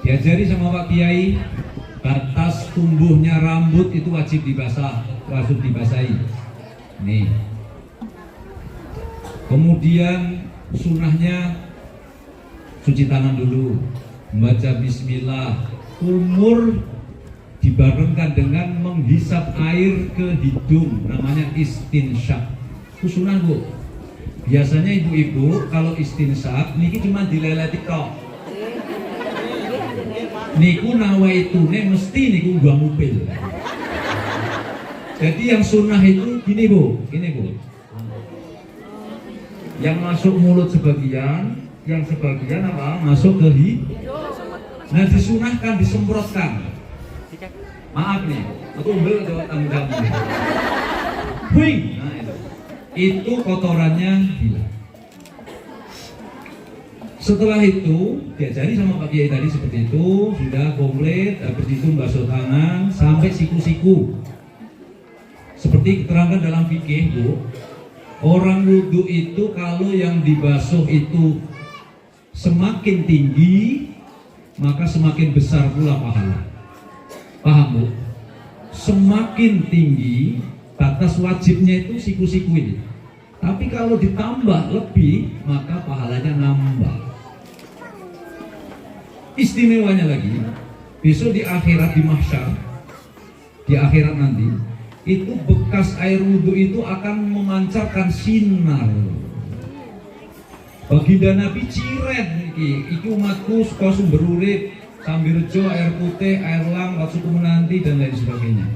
Diajari sama Pak Kiai, batas tumbuhnya rambut itu wajib dibasahi. Nih. Kemudian sunnahnya cuci tangan dulu, membaca bismillah, umur dibarengkan dengan menghisap air ke hidung, namanya istinsyak. Itu sunnah Bu. Biasanya ibu-ibu kalau istinsyak niki cuma dileleti tok. Niku nawaitune mesti niku gua mupil. Jadi yang sunnah itu gini Bu, yang masuk mulut sebagian, yang sebagian apa? Masuk ke hidung. Nah disunahkan, disemprotkan. Maaf nih, aku ambil jawab tanggung. Wing, nah itu kotorannya hilang. Setelah itu diajari sama Pak Kiai tadi seperti itu, sudah komplit. Habis itu basuh tangan sampai siku-siku. Seperti diterangkan dalam fikih Bu, orang wudhu itu kalau yang dibasuh itu semakin tinggi, maka semakin besar pula pahala. Paham Bu? Semakin tinggi, batas wajibnya itu siku-siku ini. Tapi kalau ditambah lebih, maka pahalanya nambah. Istimewanya lagi, besok di akhirat, di mahsyar, di akhirat nanti, itu bekas air wudhu itu akan memancarkan sinar. Baginda Nabi ciret iki umatku suka sumber urip, Sambirejo, air putih, air lang, Watsuku menanti dan lain sebagainya.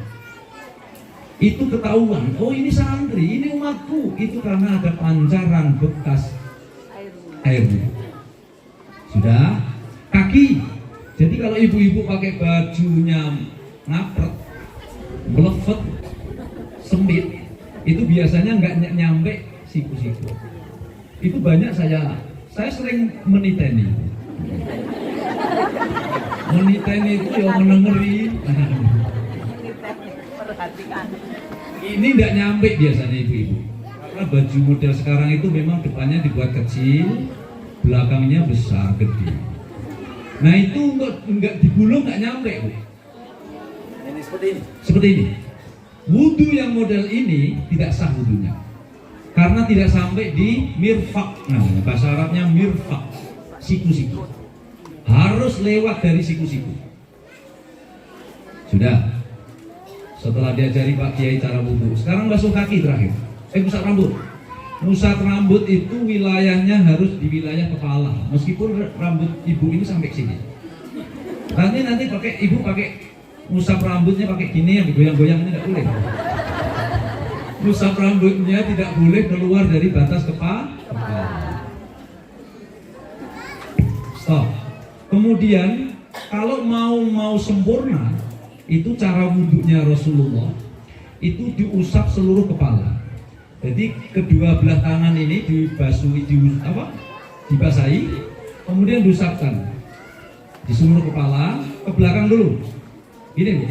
Itu ketahuan, oh ini santri, ini umatku, itu karena ada pancaran bekas air wudhu. Sudah. Kaki, jadi kalau ibu-ibu pakai bajunya ngapret, melefet, sempit, itu biasanya nggak nyampe siku-siku. Itu banyak saya sering meniteni. Meniteni itu ya menengeri. Ini tidak nyampe biasanya ibu-ibu. Karena baju model sekarang itu memang depannya dibuat kecil, belakangnya besar, gede. Nah itu nggak digulung nggak nyampe, Bu. Ini seperti ini. Seperti ini. Wudhu yang model ini tidak sah wudhunya, karena tidak sampai di mirfak. Nah, bahasa Arabnya mirfak, siku-siku. Harus lewat dari siku-siku. Sudah. Setelah diajari Pak Kiai cara wudhu, sekarang basuh kaki terakhir. Musat rambut. Musat rambut itu wilayahnya harus di wilayah kepala, meskipun rambut ibu ini sampai sini. Nanti ibu pakai musap rambutnya pakai gini yang digoyang-goyang ini tidak boleh. Musap rambutnya tidak boleh keluar dari batas kepala. Stop. Kemudian kalau mau sempurna, itu cara wudhunya Rasulullah itu diusap seluruh kepala. Jadi kedua belah tangan ini dibasahi, kemudian diusapkan di seluruh kepala, ke belakang dulu. Gini,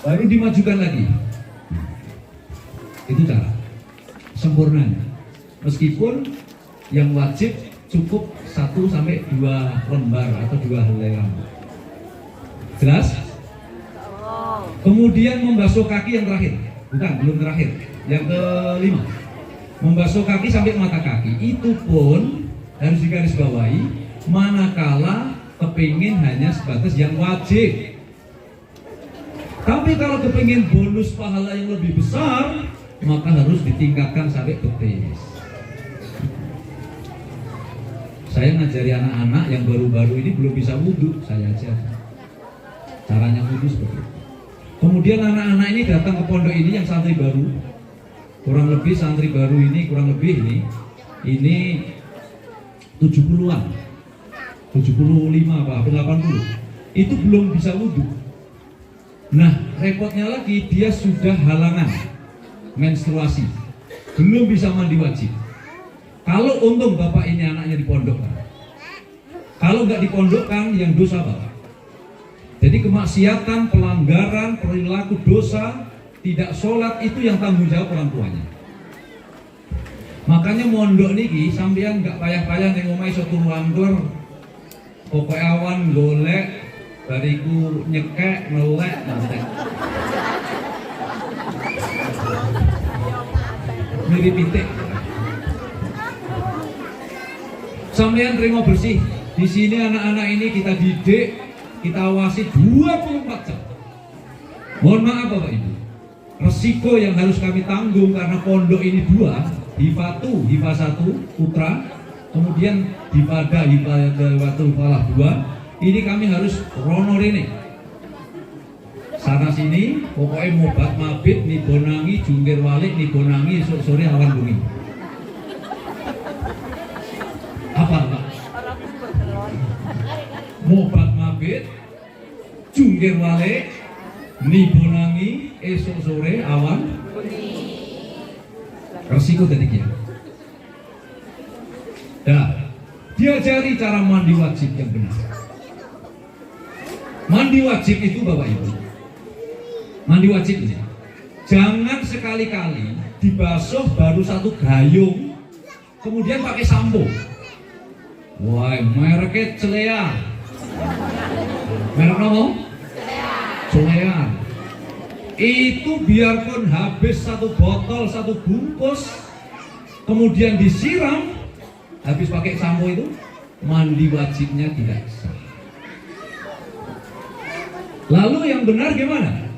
baru dimajukan lagi. Itu cara sempurnanya. Meskipun yang wajib cukup 1 sampai 2 lembar atau 2 helai rambut. Jelas? Kemudian membasuh kaki yang terakhir. Bukan, belum terakhir. Yang kelima, membasuh kaki sampai mata kaki. Itu pun harus digarisbawahi manakala kepingin hanya sebatas yang wajib. Tapi kalau kepingin bonus pahala yang lebih besar, maka harus ditingkatkan sampai betis. Saya ngajari anak-anak yang baru-baru ini belum bisa wudhu, saya ajar caranya wudhu seperti itu. Kemudian anak-anak ini datang ke pondok ini yang santri baru, kurang lebih santri baru ini kurang lebih ini 70-an, 75 apa hampir 80, itu belum bisa wudhu. Nah repotnya lagi dia sudah halangan menstruasi, belum bisa mandi wajib. Kalau untung bapak ini anaknya dipondokkan, kalau nggak dipondokkan yang dosa bapak. Jadi kemaksiatan, pelanggaran, perilaku dosa, tidak sholat itu yang tanggung jawab orang tuanya. Makanya mondok niki sampeyan nggak payah-payah ning omahe iso turu anggur, pokoke awan golek, bariku nyekek, melek, nanti. Mirip pitik. Sampeyan terima bersih. Di sini anak-anak ini kita didik, kita awasi 24 jam. Mohon maaf Bapak Ibu, resiko yang harus kami tanggung karena pondok ini 2, HIPA 1 Putra, kemudian Hifatul Falah 2, ini kami harus rono rene. Sana sini, pokoknya mobat mabit, nibonangi, jungkir walik, nibonangi, sore awan bumi. Apa Pak? Mobat mabit, jungkir walik, nibonangi, esok sore awan resiko dari dia. Dah, diajari cara mandi wajib yang benar. Mandi wajib itu Bapak Ibu, mandi wajib ini jangan sekali-kali dibasuh baru 1 gayung kemudian pakai sampo. Wah, mereknya Celea. Merek apa? Celea. Itu biarpun habis 1 botol, 1 bungkus, kemudian disiram, habis pakai sampo itu, mandi wajibnya tidak sah. Lalu yang benar gimana?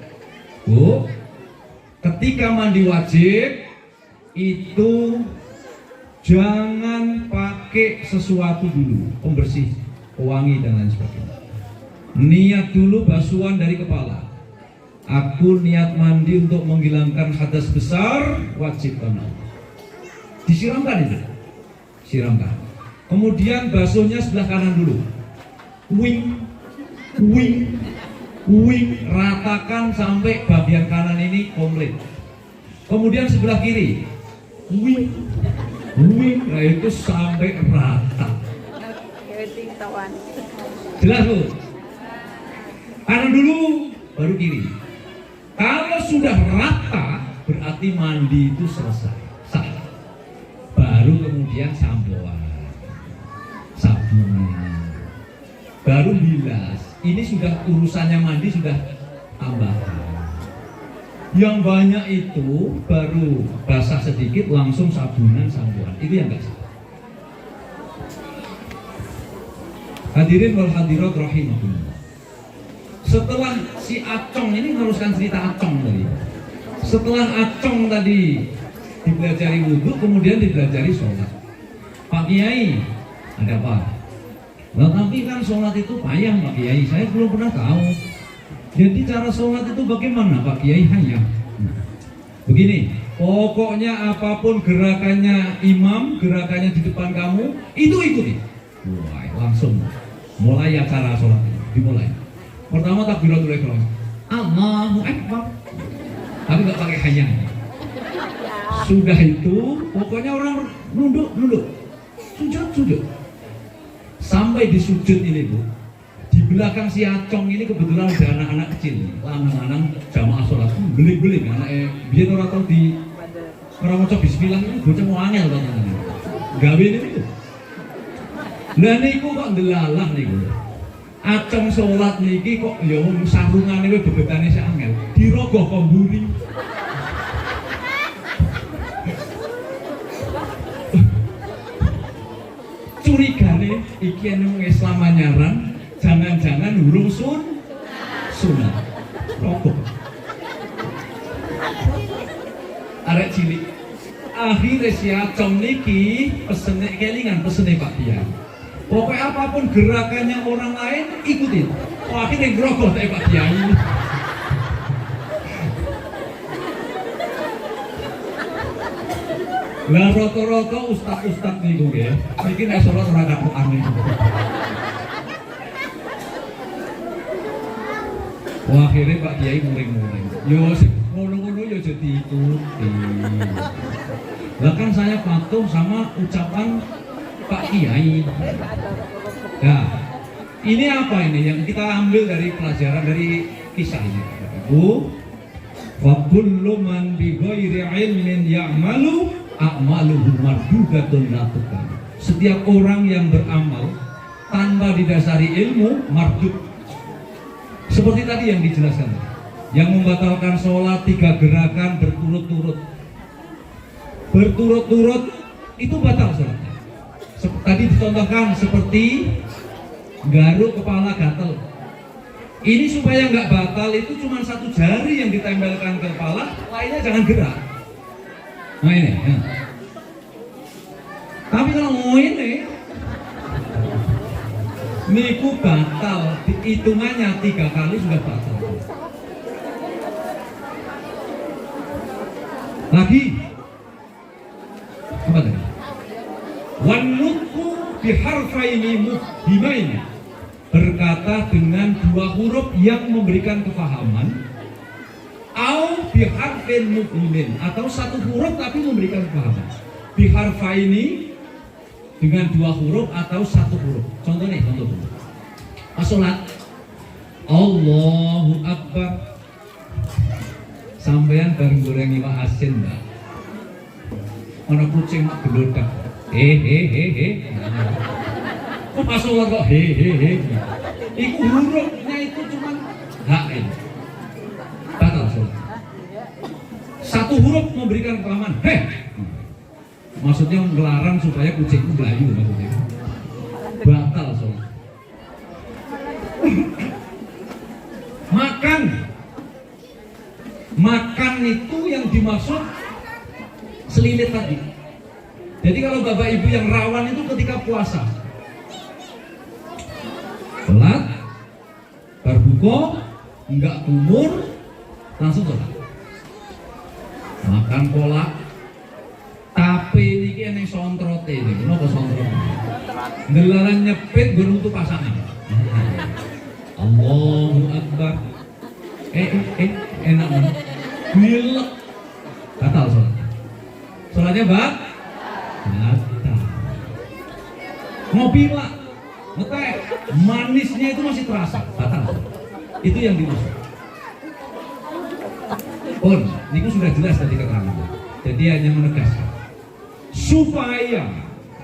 Bu, ketika mandi wajib itu jangan pakai sesuatu dulu, pembersih, pewangi dan lain sebagainya. Niat dulu basuhan dari kepala. Aku niat mandi untuk menghilangkan hadas besar, wajib tanah. Disiramkan itu, siramkan. Kemudian basuhnya sebelah kanan dulu. Wing, wing, Wing, ratakan sampai bagian kanan ini komplit. Kemudian sebelah kiri, wing, nah itu sampai rata. Jelas Bu? Kanan dulu, baru kiri. Kalau sudah rata, berarti mandi itu selesai, sah. Baru kemudian sampoan, sabun, baru bilas. Ini sudah urusannya mandi sudah tambahan. Yang banyak itu baru basah sedikit langsung sabunan sampoan. Itu yang enggak sah. Hadirin wal hadirat rahimakumullah. Setelah si Acong ini meneruskan cerita Acong tadi. Setelah Acong tadi dipelajari wudhu, kemudian dipelajari sholat. Pak Kiai, ada apa? Nah, tapi kan sholat itu payah Pak Kiai, saya belum pernah tahu. Jadi cara sholat itu bagaimana Pak Kiai? Hanya begini, pokoknya apapun gerakannya imam, gerakannya di depan kamu, itu ikuti. Wah, langsung mulai acara sholat dimulai. Pertama takbiratul ihram, Allahu Akbar, tapi nggak pakai hanya. Sudah itu, pokoknya orang nunduk, sujud. Sampai di sujud ini Bu, di belakang si Acong ini kebetulan ada anak-anak kecil, lanang-lanang jamaah sholat, beling-beling, anaknya biar orang tahu di orang mau coba bismillah ini bocah mau angel banget, gawe ini Bu. Lah niku kok ndelalah niku. Acong sholat niki kok ya sarungane wae bebetane sak angel, dirogoh kok mburi. Curigane iki anu Islam anyaran, jangan-jangan urung sunat. Rokok. Arek cilik. Akhirnya si Acong niki pesene kelingan pesene Pak Kiai. Pokoknya apapun gerakannya orang lain ikutin. Oh, akhirnya ngerokok Pak Kiai. Lah rata-rata ustaz-ustaz niku nggih, iki nek salat ora kakuan niku. Wah, akhirnya Pak Kiai muring-muring. Yo ngono-ngono yo aja diikuti. Lah kan saya patuh sama ucapan Pak Kiai. Nah, ini apa ini yang kita ambil dari pelajaran dari kisah ini? Bu, wa kullu man bi ghairi ilmin ya'malu a'maluhu mardudatun la tuqbal. Setiap orang yang beramal tanpa didasari ilmu mardud. Seperti tadi yang dijelaskan, yang membatalkan sholat 3 gerakan berturut-turut itu batal sholatnya. Tadi dicontohkan seperti garuk kepala gatel. Ini supaya nggak batal itu cuma 1 jari yang ditempelkan ke kepala, lainnya jangan gerak. Nah ini ya. Tapi kalau mau ini niku batal, hitungannya 3 kali sudah batal. Lagi apa tadi? Wan nutqu biharfaini mufhimaini, berkata dengan 2 huruf yang memberikan kefahaman, au biharfin mufhimin, atau 1 huruf tapi memberikan kefahaman. Biharfaini dengan 2 huruf atau 1 huruf. Contoh nih, contoh dulu. Sholat Allahu Akbar, sampean bareng goreng iwak asin Mbak, ana kucing mak gelodak, kok pas sholat kok iku hurufnya itu cuma hain, batal sholat. 1 huruf memberikan kefahaman, maksudnya melarang supaya kucing itu belayu, maksudnya batal sholat. Makan itu yang dimaksud selilit tadi. Jadi kalau bapak ibu yang rawan itu ketika puasa, sholat, berbuka, enggak kumur, langsung sholat. Makan kolak, tapi ini yang sontrote ini, kenapa sontrote? Gelaran nyepit beruntuk pasangan. Allahu Akbar. Enak banget. Gilek. Batal sholatnya. Sholatnya batal. Ngopi pak, ngetek, manisnya itu masih terasa. Batal. Itu yang dimaksud. Pun, ini sudah jelas tadi keterangannya. Jadi hanya menegaskan supaya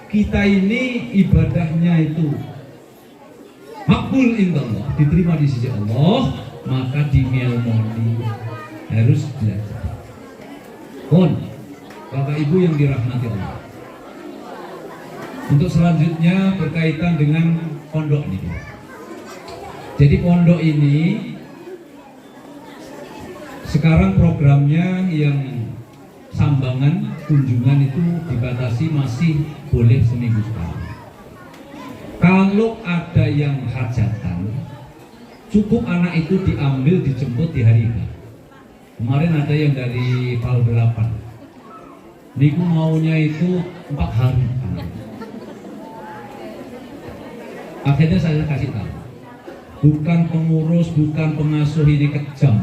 kita ini ibadahnya itu makbul indallah, diterima di sisi Allah, maka di Melmoni harus belajar. Pun, Bapak Ibu yang dirahmati Allah. Untuk selanjutnya berkaitan dengan pondok ini. Jadi pondok ini sekarang programnya yang sambangan kunjungan itu dibatasi masih boleh seminggu sekali. Kalau ada yang hajatan, cukup anak itu diambil dijemput di hari H. Kemarin ada yang dari PAL 8. Niku maunya itu 4 hari. Akhirnya saya kasih tahu, bukan pengurus, bukan pengasuh ini kejam,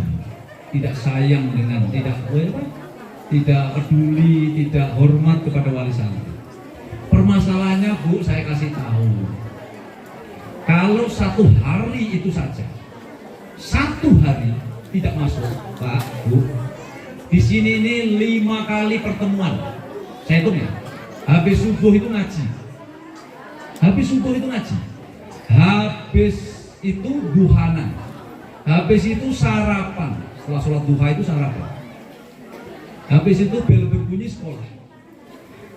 tidak sayang dengan, tidak peduli, tidak hormat kepada wali santri. Permasalahannya Bu, saya kasih tahu, kalau 1 hari itu saja, 1 hari tidak masuk, Pak, Bu, di sini ini 5 kali pertemuan, saya hitung ya, habis subuh itu ngaji, habis itu duhana, habis itu sarapan, setelah sholat duha itu sarapan, habis itu bel berbunyi sekolah,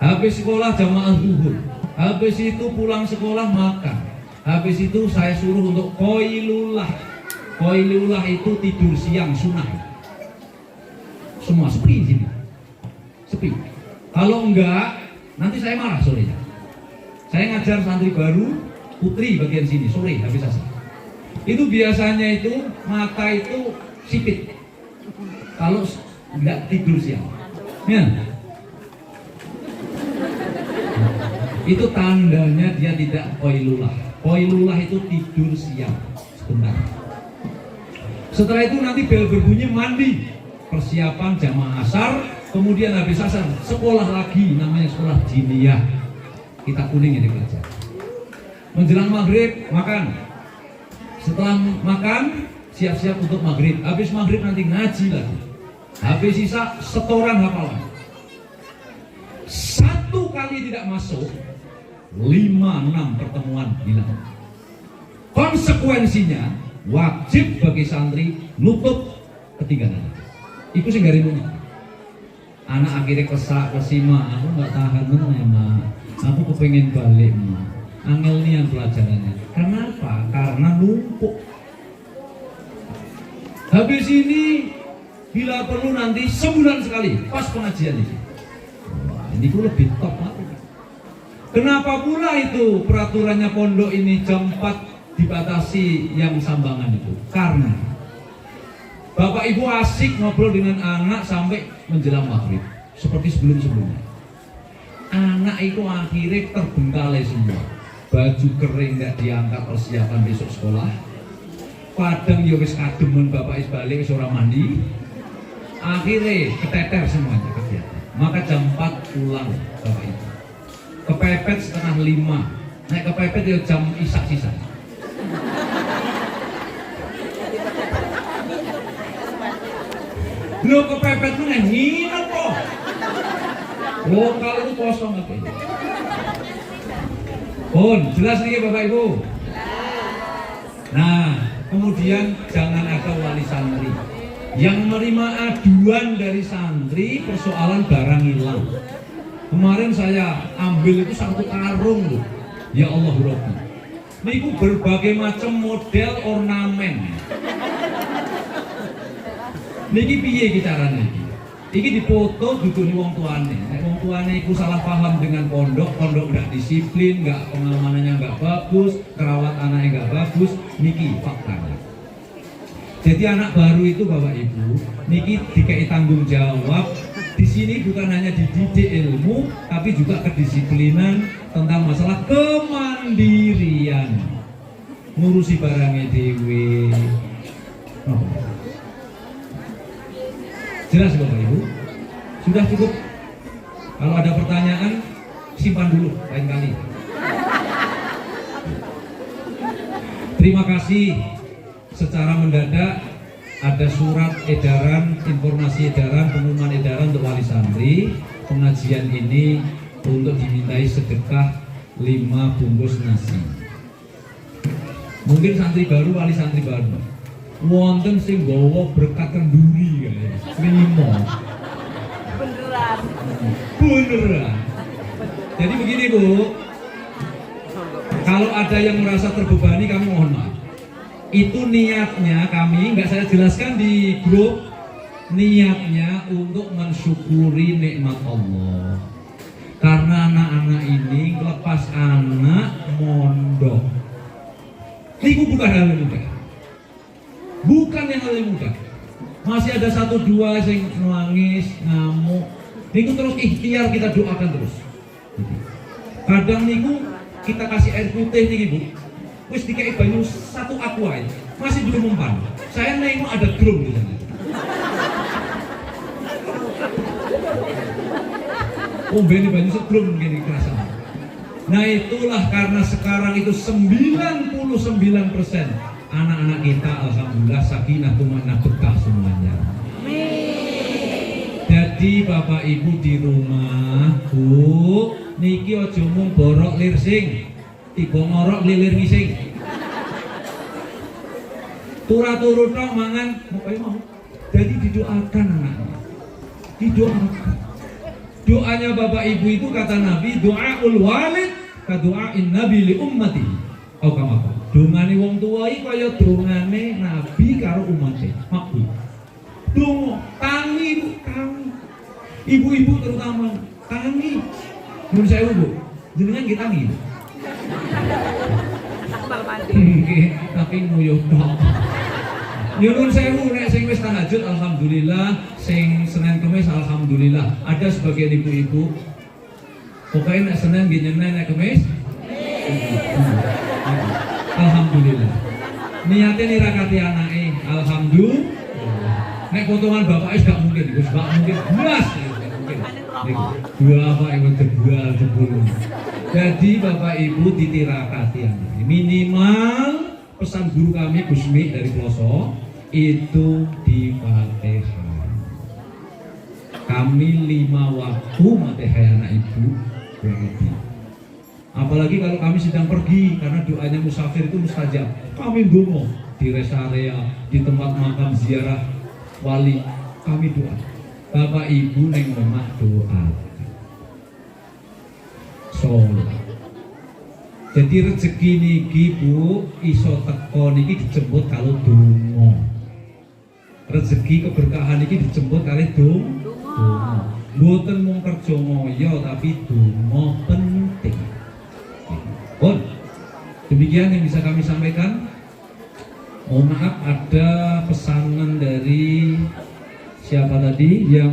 habis sekolah jamaah zuhur, habis itu pulang sekolah makan, habis itu saya suruh untuk koilulah itu tidur siang sunnah, semua sepi sini, sepi. Kalau enggak nanti saya marah sorenya. Saya ngajar santri baru putri bagian sini sore habis asar. Itu biasanya itu mata itu sipit kalau nggak tidur siang. Ya. Itu tandanya dia tidak koilulah. Koilulah itu tidur siang sebentar. Setelah itu nanti bel berbunyi mandi, persiapan jamaah asar, kemudian habis asar sekolah lagi, namanya sekolah diniyah. Kita kuning ini belajar. Menjelang maghrib makan, setelah makan siap-siap untuk maghrib, habis maghrib nanti ngaji lagi, habis sisa setoran hafalan. 1 kali tidak masuk, 5-6 pertemuan hilang. Konsekuensinya wajib bagi santri nutup ketinggalan. Iku sing garimu. Anak akhirnya kesima, aku nggak tahan memang, aku kepengen balik mah. Angel nih yang pelajarannya. Kenapa? Karena numpuk. Habis ini bila perlu nanti sebulan sekali pas pengajian ini. Wah, ini tuh lebih top lagi. Kenapa pula itu peraturannya pondok ini jam 4 dibatasi yang sambangan itu? Karena Bapak Ibu asik ngobrol dengan anak sampai menjelang maghrib seperti sebelum-sebelumnya. Anak itu akhirnya terbengkalai semua. Baju kering nggak diangkat persiapan besok sekolah. Padang ya wis kademen bapak is balik wis ora mandi. Akhirnya keteter semuanya kegiatan. Maka jam 4 pulang bapak ibu. Kepepet setengah 5. Naik kepepet ya jam isak sisa. Belum kepepet mana nginep kok. Lokal itu kosong apa ini? Pun jelas nih Bapak Ibu. Nah, kemudian jangan ada wali santri yang menerima aduan dari santri persoalan barang hilang. Kemarin saya ambil itu 1 karung loh. Ya Allah Rabbi. Niku berbagai macam model ornamen. Niki piye iki carane iki? Iki dipoto duduk wong tuane. Nek wong tuane iku salah paham dengan pondok enggak disiplin, enggak pengamanannya enggak bagus, kerawat anaknya enggak bagus, niki faktanya. Jadi anak baru itu Bapak Ibu, niki dikai tanggung jawab. Di sini bukan hanya dididik ilmu, tapi juga kedisiplinan tentang masalah kemandirian. Ngurusi barangnya dewe. Jelas Bapak Ibu? Sudah cukup? Kalau ada pertanyaan, simpan dulu lain kali. Terima kasih. Secara mendadak ada surat edaran, informasi edaran, pengumuman edaran untuk wali santri. Pengajian ini untuk dimintai sedekah 5 bungkus nasi. Mungkin santri baru, wali santri baru. Wonten sing gawa berkat kenduri ya. 5. Beneran. Jadi begini Bu, kalau ada yang merasa terbebani kami mohon maaf. Itu niatnya kami, nggak saya jelaskan di grup, niatnya untuk mensyukuri nikmat Allah. Karena anak-anak ini lepas anak mondok. Ini bukan hal yang mudah. Bukan yang hal yang mudah. Masih ada 1-2 yang nangis, ngamuk. Niku terus ikhtiar kita doakan terus. Kadang niku kita kasih air putih nih Bu. Wis dikai banyu 1 aqua masih belum mempan. Saya nengok ada drum di sana. Oh beni banyu sedrum gini kerasa. Nah itulah karena sekarang itu 99% anak-anak kita alhamdulillah sakinah tumanah betah semuanya. Jadi Bapak Ibu di rumah, Bu, niki aja mung borok lirsing, tiba ngorok lilir ngising. Turu tok mangan, mau. Jadi didoakan anaknya. Didoakan. Doanya Bapak Ibu itu kata Nabi, doaul walid ka doain Nabi li ummati. Oh kama. Dongane wong tuwa iki kaya dongane Nabi karo umate. Makbul. Dongo, tangi Bu, tangi. Ibu-ibu terutama tangi. Mun saya Bu, jenengan kita tangi. Tapi nguyuh tok. Nyuwun sewu nek sing wis tahajud alhamdulillah, sing Senin Kamis alhamdulillah. Ada sebagian ibu-ibu pokoknya nek Senin nggih nyeneng nek Kamis alhamdulillah. Niate nirakati anake alhamdulillah. Nek potongan bapake gak mungkin, Gus, gak mungkin. Blas mungkin. Dua apa yang terbual jebul. Jadi Bapak Ibu ditirakati anake. Minimal pesan guru kami Gusmi dari Ploso itu di Fatihah. Kami 5 waktu Fatihah anak ibu berarti. Apalagi kalau kami sedang pergi karena doanya musafir itu mustajab. Kami dongo di rest area, di tempat makam ziarah wali, kami doa. Bapak Ibu neng omah doa. Sholat. Jadi rezeki niki Bu iso teko niki dijemput kalau donga. Rezeki keberkahan niki dijemput kali donga. Mboten mung kerja ngoyo tapi donga penting. Pun demikian yang bisa kami sampaikan. Mohon maaf ada pesanan dari siapa tadi yang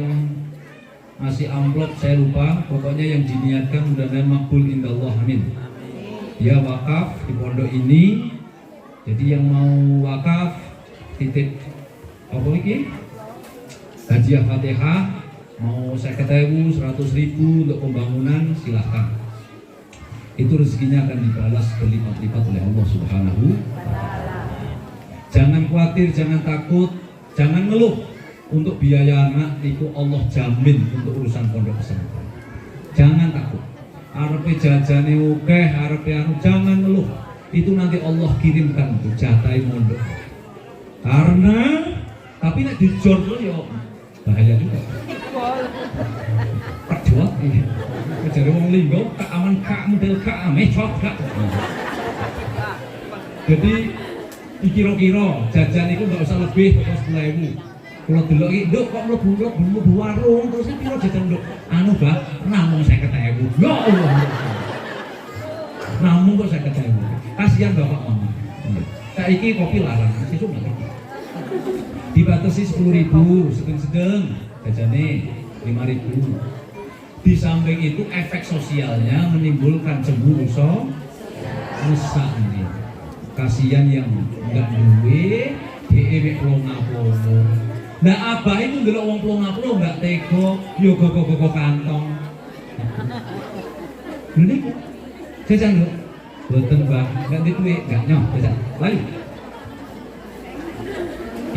masih amplop saya lupa. Pokoknya yang diniatkan mudah-mudahan makbul indallah amin. Ya wakaf di pondok ini. Jadi yang mau wakaf titip apa ini? Hadiah Fatihah mau 50.000, 100.000 untuk pembangunan silahkan. Itu rezekinya akan dibalas berlipat-lipat oleh Allah Subhanahu wa Ta'ala. Jangan khawatir, jangan takut, jangan ngeluh. Untuk biaya anak itu Allah jamin untuk urusan pondok pesantren. Jangan takut. Arepe jajane akeh, arepe anu jangan ngeluh. Itu nanti Allah kirimkan tuh jatahe mondok. Karena tapi nek dijor yo bahaya juga. Perjuat ini. Kejare wong linggo tak aman kak model kak mecok kak. Jadi dikira-kira jajan itu enggak usah lebih terus 10.000. Kalau delok iki nduk kok mlebu warung terus iki piro jajan nduk anu Mbak namung 50.000. Ya Allah. Namung kok 50.000. Kasihan Bapak Mama. Saiki kopi larang, sesuk nggak. Dibatasi 10.000 sedeng-sedeng jajane 5.000. Di samping itu efek sosialnya menimbulkan cemburu rusak ini. Kasihan yang enggak duwe dhewe mek longa-longa. Nah abah itu ndelok wong plonga-plonga nggak tego, yo kok kantong. Ini jajan lho. Boten Bang, nggak duit, nggak nyoh jajan. Lali.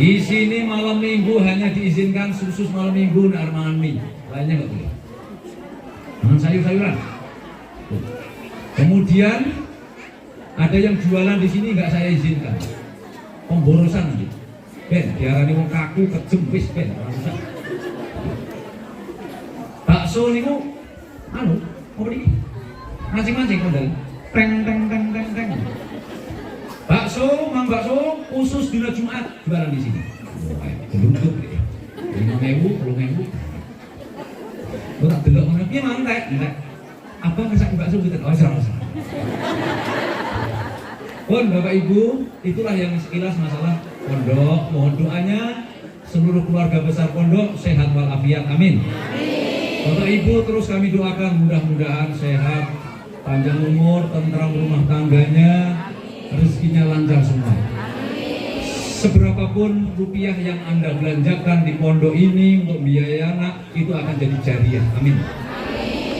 Di sini malam minggu hanya diizinkan khusus malam minggu nak mangan mie, lainnya nggak boleh. Mangan sayur-sayuran. Kemudian ada yang jualan di sini nggak saya izinkan, pemborosan nanti. Ben, diarani wong kaku kejem wis ben, rusak. Bakso niku, apa ini? Mancing-mancing modal. Teng. Bakso khusus dina Jumat jualan di sini. Bentuk deh. 5.000, 10.000. Lo tak delok ngono piye mang entek. Apa masak bakso gitu? Oh, serang. Pun Bapak Ibu, itulah yang sekilas masalah pondok. Mohon doanya seluruh keluarga besar pondok sehat walafiat. Amin. Bapak Ibu terus kami doakan mudah-mudahan sehat, panjang umur, tentram rumah tangganya, rezekinya lancar semua. Seberapapun rupiah yang Anda belanjakan di pondok ini untuk biaya anak itu akan jadi jariah. Amin.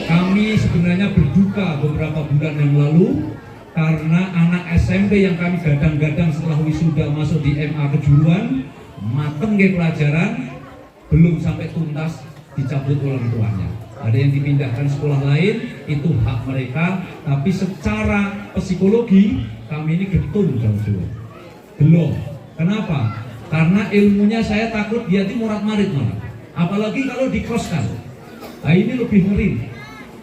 Kami sebenarnya berduka beberapa bulan yang lalu karena anak SMP yang kami gadang-gadang setelah wisuda masuk di MA kejuruan, mateng ke pelajaran, belum sampai tuntas dicabut orang tuanya. Ada yang dipindahkan sekolah lain, itu hak mereka, tapi secara psikologi kami ini getun jauh-jauh. Belum. Kenapa? Karena ilmunya saya takut dia itu morat-marit malah. Apalagi kalau dikoskan. Nah ini lebih ngeri.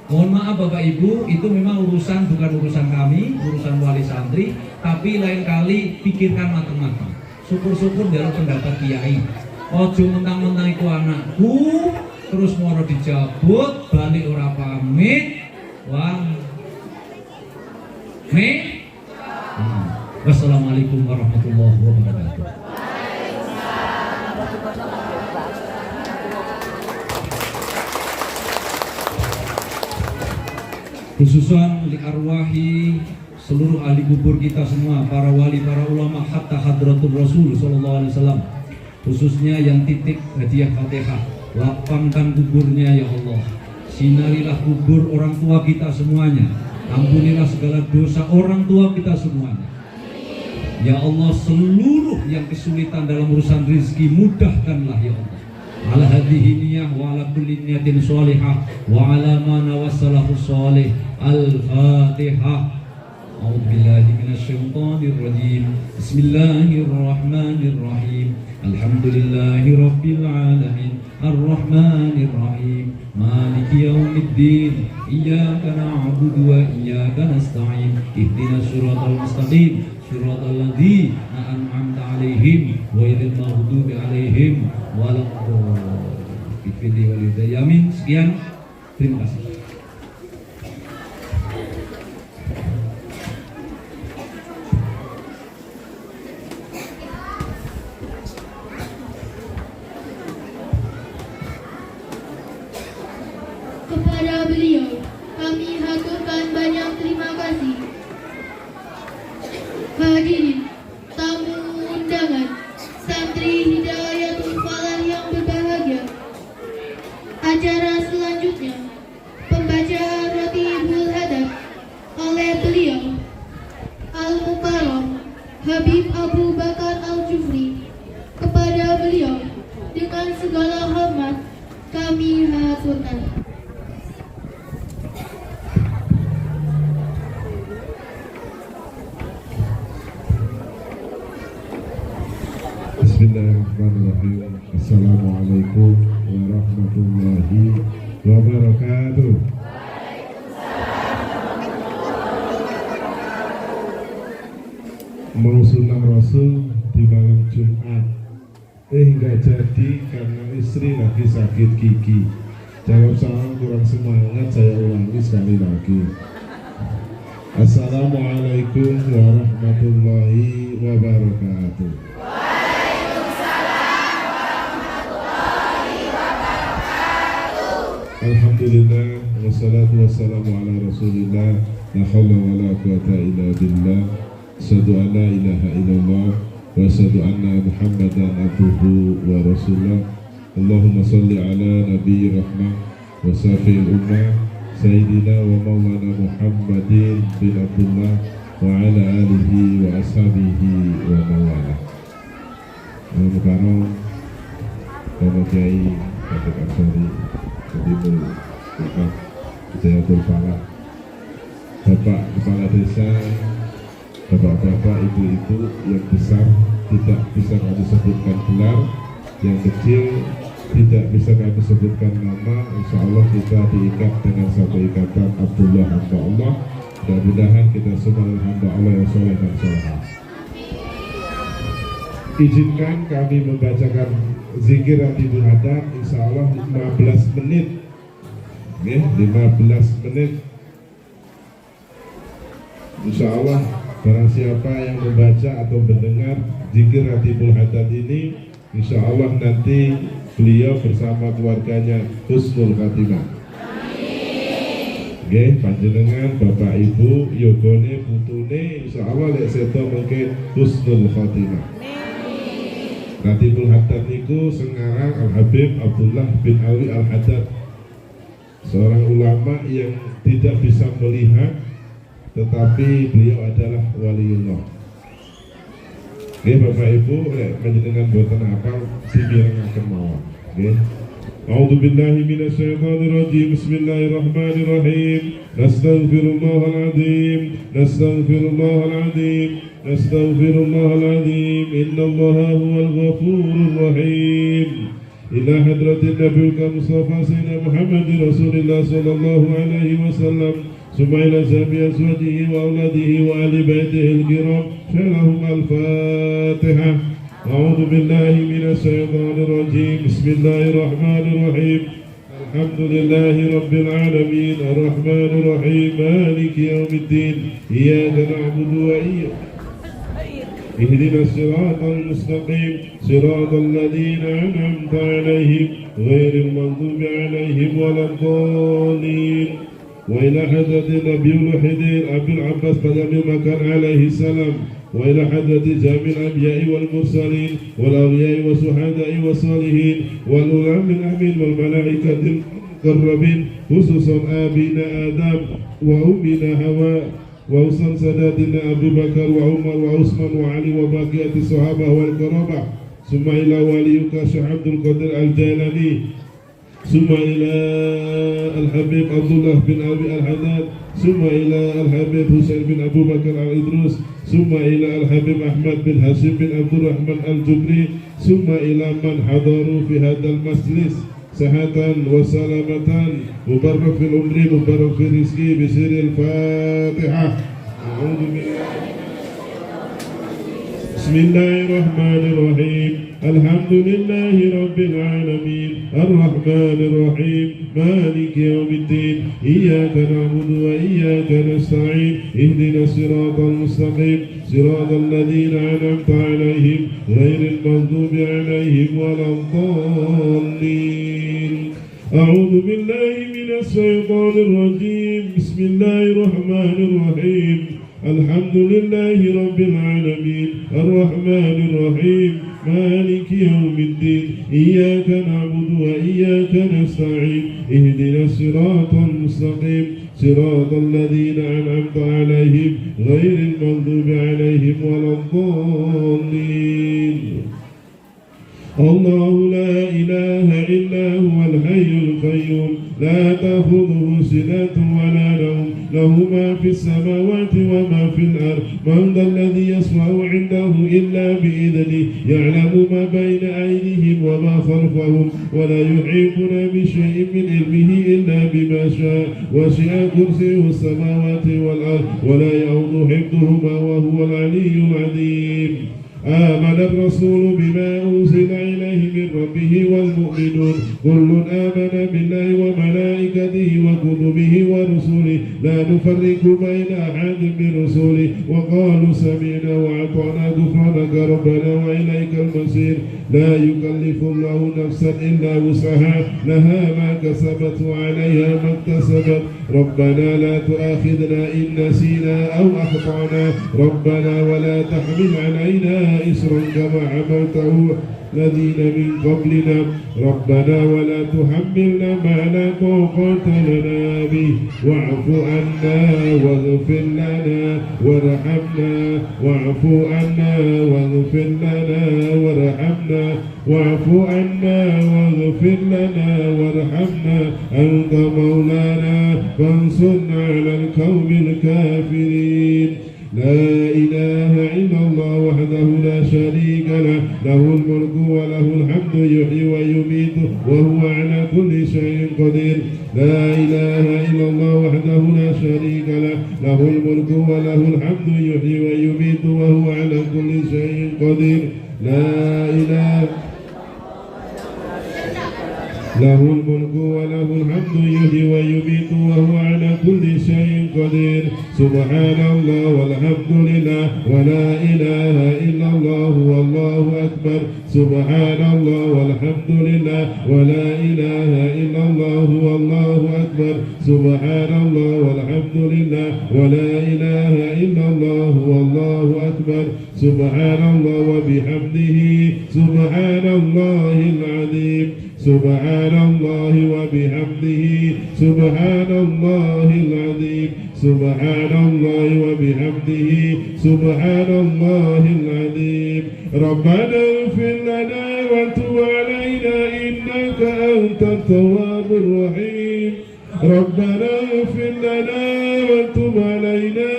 Mohon maaf Bapak Ibu, itu memang bukan urusan kami, urusan wali santri, tapi lain kali pikirkan matang-matang. Syukur-syukur dalam pendapat kiai. Ojo mentang-mentang itu anakku, terus moro dijabut, balik ora pamit, wah. Wassalamualaikum warahmatullahi wabarakatuh. Khususan li arwahi seluruh ahli kubur kita semua, para wali, para ulama, hatta hadratul Rasul sallallahu alaihi wasallam. Khususnya yang titik hadiah Fatihah, lapangkan kuburnya ya Allah. Sinarilah kubur orang tua kita semuanya. Ampunilah segala dosa orang tua kita semuanya. Ya Allah, seluruh yang kesulitan dalam urusan rezeki mudahkanlah ya Allah. Ala hadhihi niyah wa ala kulli niyatin sholihah wa ala ma nawassalahu sholih. Al-Fatihah. A'udzubillahi minasyaitonir rajim. Bismillahirrahmanirrahim. Alhamdulillahi rabbil alamin. Ar-Rahmanir Rahim. Maliki yaumiddin. Iyyaka na'budu wa iyyaka nasta'in. Ihdinas siratal mustaqim. Siratal ladzina an'amta 'alaihim ghairil maghdubi 'alaihim waladdallin. Amin. Sekian. Terima kasih. Kepada beliau kami haturkan banyak terima kasih. Hadirin tamu undangan santri Hidayatul Falah yang berbahagia, acara selanjutnya pembacaan Ratibul Hadap oleh beliau Al-Mukarram Habib Abu Bakar Al-Jufri. Kepada beliau dengan segala hormat kami haturkan. Bismillahirrahmanirrahim. Assalamualaikum warahmatullahi wabarakatuh. Mau sunah Rasul di malam Jumat, nggak jadi karena istri lagi sakit gigi. Jawab salam kurang semangat, saya ulangi sekali lagi. Assalamualaikum warahmatullahi wabarakatuh. Alhamdulillah, wassalatu wassalamu ala rasulillah, la hawla wa la quwata illa billah, asyhadu an la ilaha illallah, wa wa asyhadu anna Muhammadan abduhu wa rasuluh. Allahumma shalli ala nabiyyi rahmah wa syafi'il ummah sayyidina wa maulana Muhammadin bin Abdullah wa ala alihi wa ashabihi wa mawala. Mukarram Bapak Kiai Khatib Ansori Khatibul Umat Jayatul Falah, Bapak Kepala Desa, Bapak-bapak, ibu-ibu yang besar tidak bisa kami sebutkan gelar, yang kecil tidak bisa kami sebutkan nama. Insya Allah kita diikat dengan satu ikatan Abdullah hamba Allah. Mudah-mudahan kita semua hamba Allah yang soleh dan solehah. Izinkan kami membacakan zikir Ratibul Hadat, insya Allah 15 menit. Oke, 15 menit. Insya Allah barang siapa yang membaca atau mendengar zikir Ratibul Hadat ini, insya Allah nanti beliau bersama keluarganya husnul khatimah. Oke, panjenengan Bapak Ibu yogone putune insya Allah lek seto mungkin husnul khatimah. Ratibul Hadat niku sengarang Al Habib Abdullah bin Alwi Al Haddad, seorang ulama yang tidak bisa melihat tetapi beliau adalah waliullah. Oke, Bapak Ibu lek panjenengan boten hafal dibirengaken mawon. Oke. A'udzu billahi minasyaitonir rajim. Bismillahirrahmanirrahim. Nastaghfirullahal azim. Nastaghfirullahal azim. Nastaghfirullahal azim. Innallaha huwal ghafurur rahim. Ila hadratin nabiyil mustafa sayyidina Muhammadin Rasulillah sallallahu alaihi wasallam. Summa ila sahbihi azwajihi wa auladihi wa ahli baitihi al-kiram. Shalahum al-Fatihah. أعوذ بالله من الشيطان الرجيم. بسم الله الرحمن الرحيم. الحمد لله رب العالمين الرحمن الرحيم مالك يوم الدين إياك نعبد وإياك اهدنا الصراط المستقيم صراط الذين أنعمت عليهم غير المغضوب عليهم ولا الضالين. وإلى حضرة النبي الوحيد أبي العباس بن مكان عليه السلام، وإلى حضرة جميع الأنبياء والمرسلين والأولياء والشهداء والصالحين والعلماء الأمين والملائكة المقربين، خصوصا أبينا آدم وأمنا حواء وأوصل ساداتنا أبي بكر وعمر وعثمان وعلي وبقية الصحابة والكرامة، ثم إلى وليك الشيخ عبد القادر الجيلاني، ثم إلى الحبيب عبد الله بن أبي الحداد، ثم إلى الحبيب حسين بن أبو بكر الإدروس، ثم إلى الحبيب أحمد بن هاشم بن عبد الرحمن الجبري، ثم إلى من حضروا في هذا المجلس صحة وسلامة، مبارك في العمر مبارك في الرزق، بسر الفاتحة. أعوذ بالله. بسم الله الرحمن الرحيم. الحمد لله رب العالمين الرحمن الرحيم مالك يوم الدين إياك نعبد وإياك نستعين اهدنا الصراط المستقيم صراط الذين أنعمت عليهم غير المغضوب عليهم ولا الضالين. أعوذ بالله من الشيطان الرجيم. بسم الله الرحمن الرحيم. الحمد لله رب العالمين الرحمن الرحيم مالك يوم الدين إياك نعبد وإياك نستعين اهدنا الصراط المستقيم صراط الذين أنعمت عليهم غير المغضوب عليهم ولا الضالين. الله لا إله إلا هو الحي القيوم لا تأخذه سنة ولا نوم له ما في السماوات وما في الأرض. من ذا الذي يشفع عنده إلا بإذنه يعلم ما بين أيديهم وما خلفهم ولا يحيطون بشيء من علمه إلا بما شاء وسع كرسيه السماوات والأرض ولا يؤوده حفظهما وهو العلي العظيم. آمن الرسول بما أنزل إليه من ربه والمؤمنون كل آمن بالله وملائكته وكتبه ورسله لا نفرق بين أحد من رسله وقالوا سمعنا وأطعنا غفرانك ربنا وإليك المصير لا يكلف الله نفسا إلا وسعها لها ما كسبت وعليها ما اكتسبت ربنا لا تؤاخذنا إن نسينا أو أخطأنا ربنا ولا تحمل علينا إصرا كما حملته الذين من قبلنا ربنا ولا تحملنا ما لا طاقة لنا به واعف عنا واغفر لنا وارحمنا واعف عنا واغفر لنا وارحمنا واعف عنا واغفر لنا وارحمنا أنت مولانا فانصرنا على القوم الكافرين لا إله إلا الله وحده لا شريك له له الملك وله الحمد يحيي ويميت وهو على كل شيء قدير لا إله إلا الله وحده لا شريك له له الملك وله الحمد يحيي ويميت وهو على كل شيء قدير لا إله له الملك وله الحمد يحيي ويميت وهو على كل شيء قدير سبحان الله والحمد لله ولا إله إلا الله والله أكبر سبحان الله والحمد لله ولا إله إلا الله والله أكبر سبحان الله والحمد لله ولا إله إلا الله والله أكبر سبحان الله وبحمده سبحان الله العظيم سبحان الله وبحمده سبحان الله العظيم سبحان الله وبحمده سبحان الله العظيم ربنا اغفر لنا وتب علينا إنك أنت التواب الرحيم ربنا اغفر لنا وتب علينا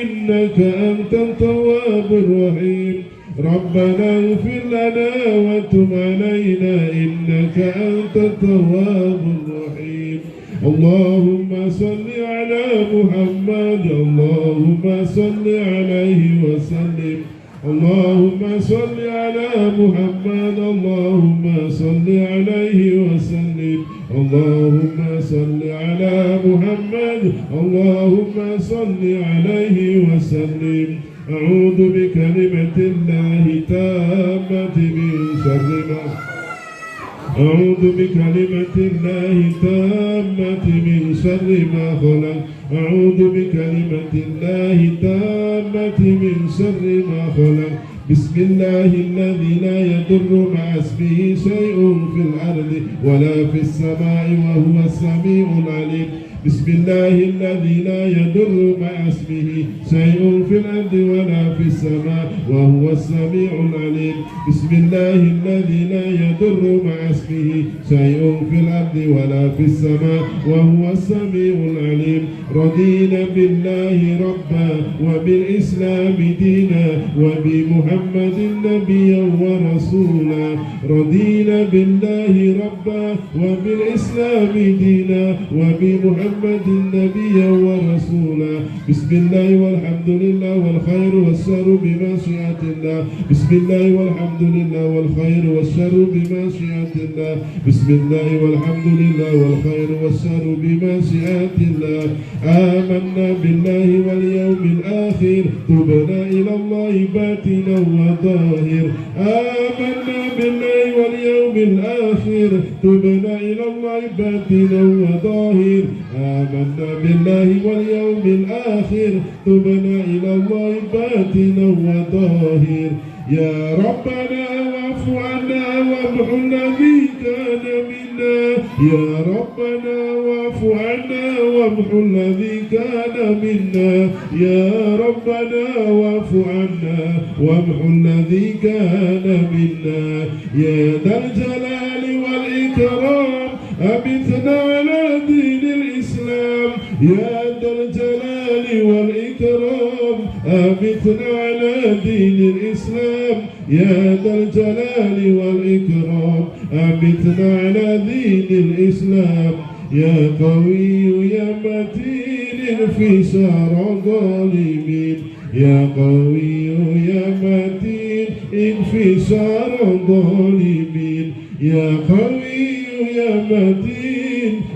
إنك أنت التواب الرحيم ربنا اغفر لنا وتب علينا إنك أنت التواب الرحيم اللهم صل على محمد اللهم صل عليه وسلم اللهم صل على محمد اللهم صل عليه وسلم اللهم صل على محمد اللهم صل عليه وسلم أعوذ بكلمة الله تامة من شر ما أعوذ بكلمة الله تامة من شر ما خلق أعوذ بكلمة الله تامة من شر ما خلق بسم الله الذي لا يضر مع اسمه شيء في الأرض ولا في السماء وهو السميع العليم بسم الله الذي لا يضر مع اسمه شيء في الأرض ولا في السماء وهو السميع العليم بسم الله الذي لا يضر مع اسمه شيء في الأرض ولا في السماء وهو السميع العليم رضينا بالله ربا وبالإسلام دينا وبمحمد نبيا ورسولا رضينا بالله ربا وبالإسلام دينا وبمحمد نبيا ورسولا بسم الله والحمد لله والخير والشر بمشيئة الله بسم الله والحمد لله والخير والشر بمشيئة الله بسم الله والحمد لله والخير والشر بمشيئة الله آمنا بالله واليوم الآخر تبنا إلى الله باطنا وظاهر آمنا بالله واليوم الآخر تبنا إلى الله باطنا وظاهر آمنا بالله واليوم الآخر تبنا إلى الله باطنا وظاهر يا ربنا واعف عنا وامحو الذي كان منا يا ربنا واعف عنا وامحو الذي كان منا يا ربنا واعف عنا وامحو الذي كان منا يا ذا الجلال والإكرام أمتنا على دين الإسلام يا ذا الجلال والإكرام أمتنا على دين الإسلام يا ذا الجلال والإكرام أمتنا على دين الإسلام يا قوي يا متين انفسار ظالمين يا قوي يا متين انفسار ظالمين يا قوي يا متين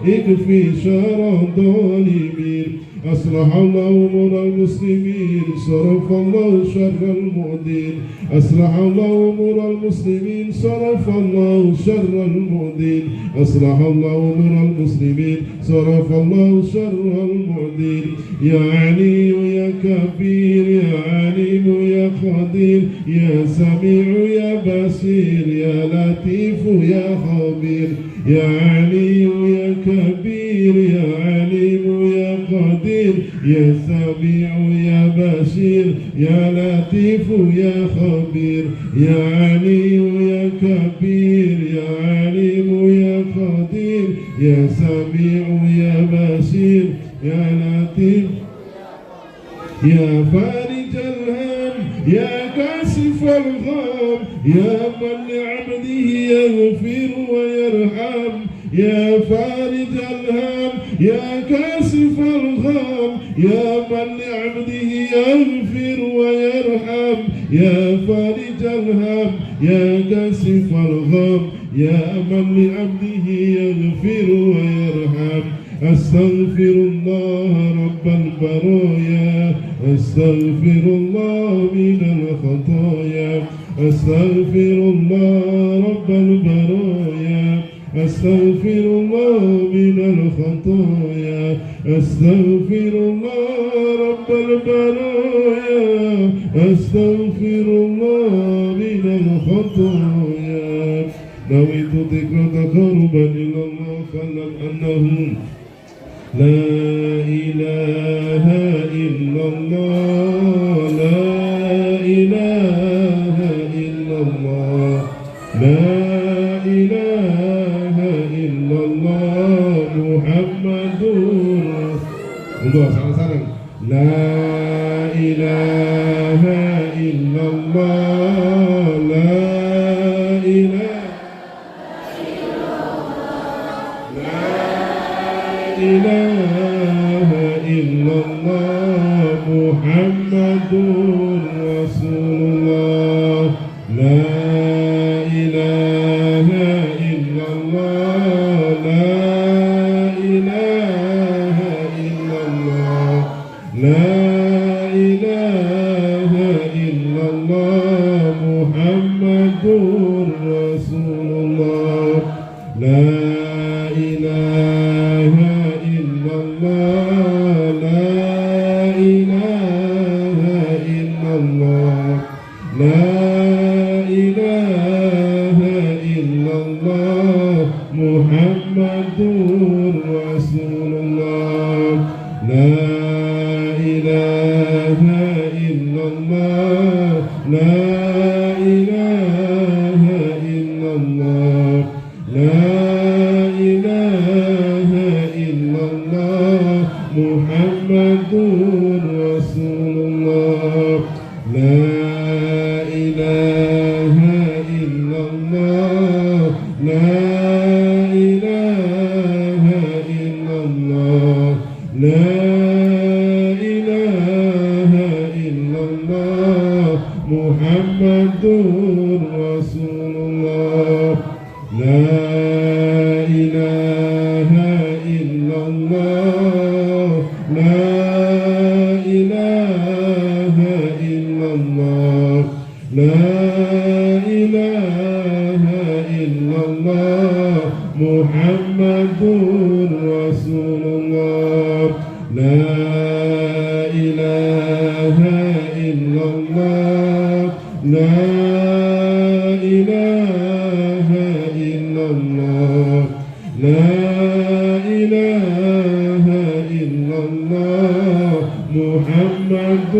اكفي شر الظالمين أصلح الله أمور المسلمين صرف الله شر المؤذين أصلح الله أمور المسلمين صرف الله شر المؤذين أصلح الله أمور المسلمين صرف الله شر المؤذين يا عليم يا كبير يا عليم يا قدير يا سميع يا بصير يا لطيف يا خبير يا عليم يا كبير يا عليم يا قدير يا سميع يا بصير يا لطيف يا خبير يا عليم يا كبير يا عليم يا قدير يا سميع يا بصير يا لطيف يا فارج الهم يا كاشف الغم يا من لعبده يغفر ويرحم يا فارج الهم يا كاشف الغم يا من لعبده يغفر ويرحم يا فارج الهم يا كاشف الغم يا من لعبده يغفر ويرحم أستغفر الله رب البرايا أستغفر الله من الخطايا أستغفر الله رب البرايا أستغفر الله من الخطايا أستغفر الله رب البرايا أستغفر الله من الخطايا نويت ذكر تقربا إلى الله فاعلم أنه لا إله إلا الله لا إله إلا الله لا إله إلا الله محمد رسول الله لا إله إلا الله لا إله إله إلا الله محمد رسول الله لا إله إلا الله لا إله إلا الله لا إله إلا الله محمد رسول الله لا إله إلا الله لا إله إلا الله لا إله إلا الله محمد رسول الله لا إله إلا الله لا إله إلا الله لا إله إلا الله محمد رسول الله لا إله إلا الله لا إله إلا الله لا إله إلا الله محمد رسول الله لا إله إلا الله لا إله إلا الله لا إله إلا الله محمد رسول الله لا إله إلا الله لا إله إلا الله لا إله إلا الله محمد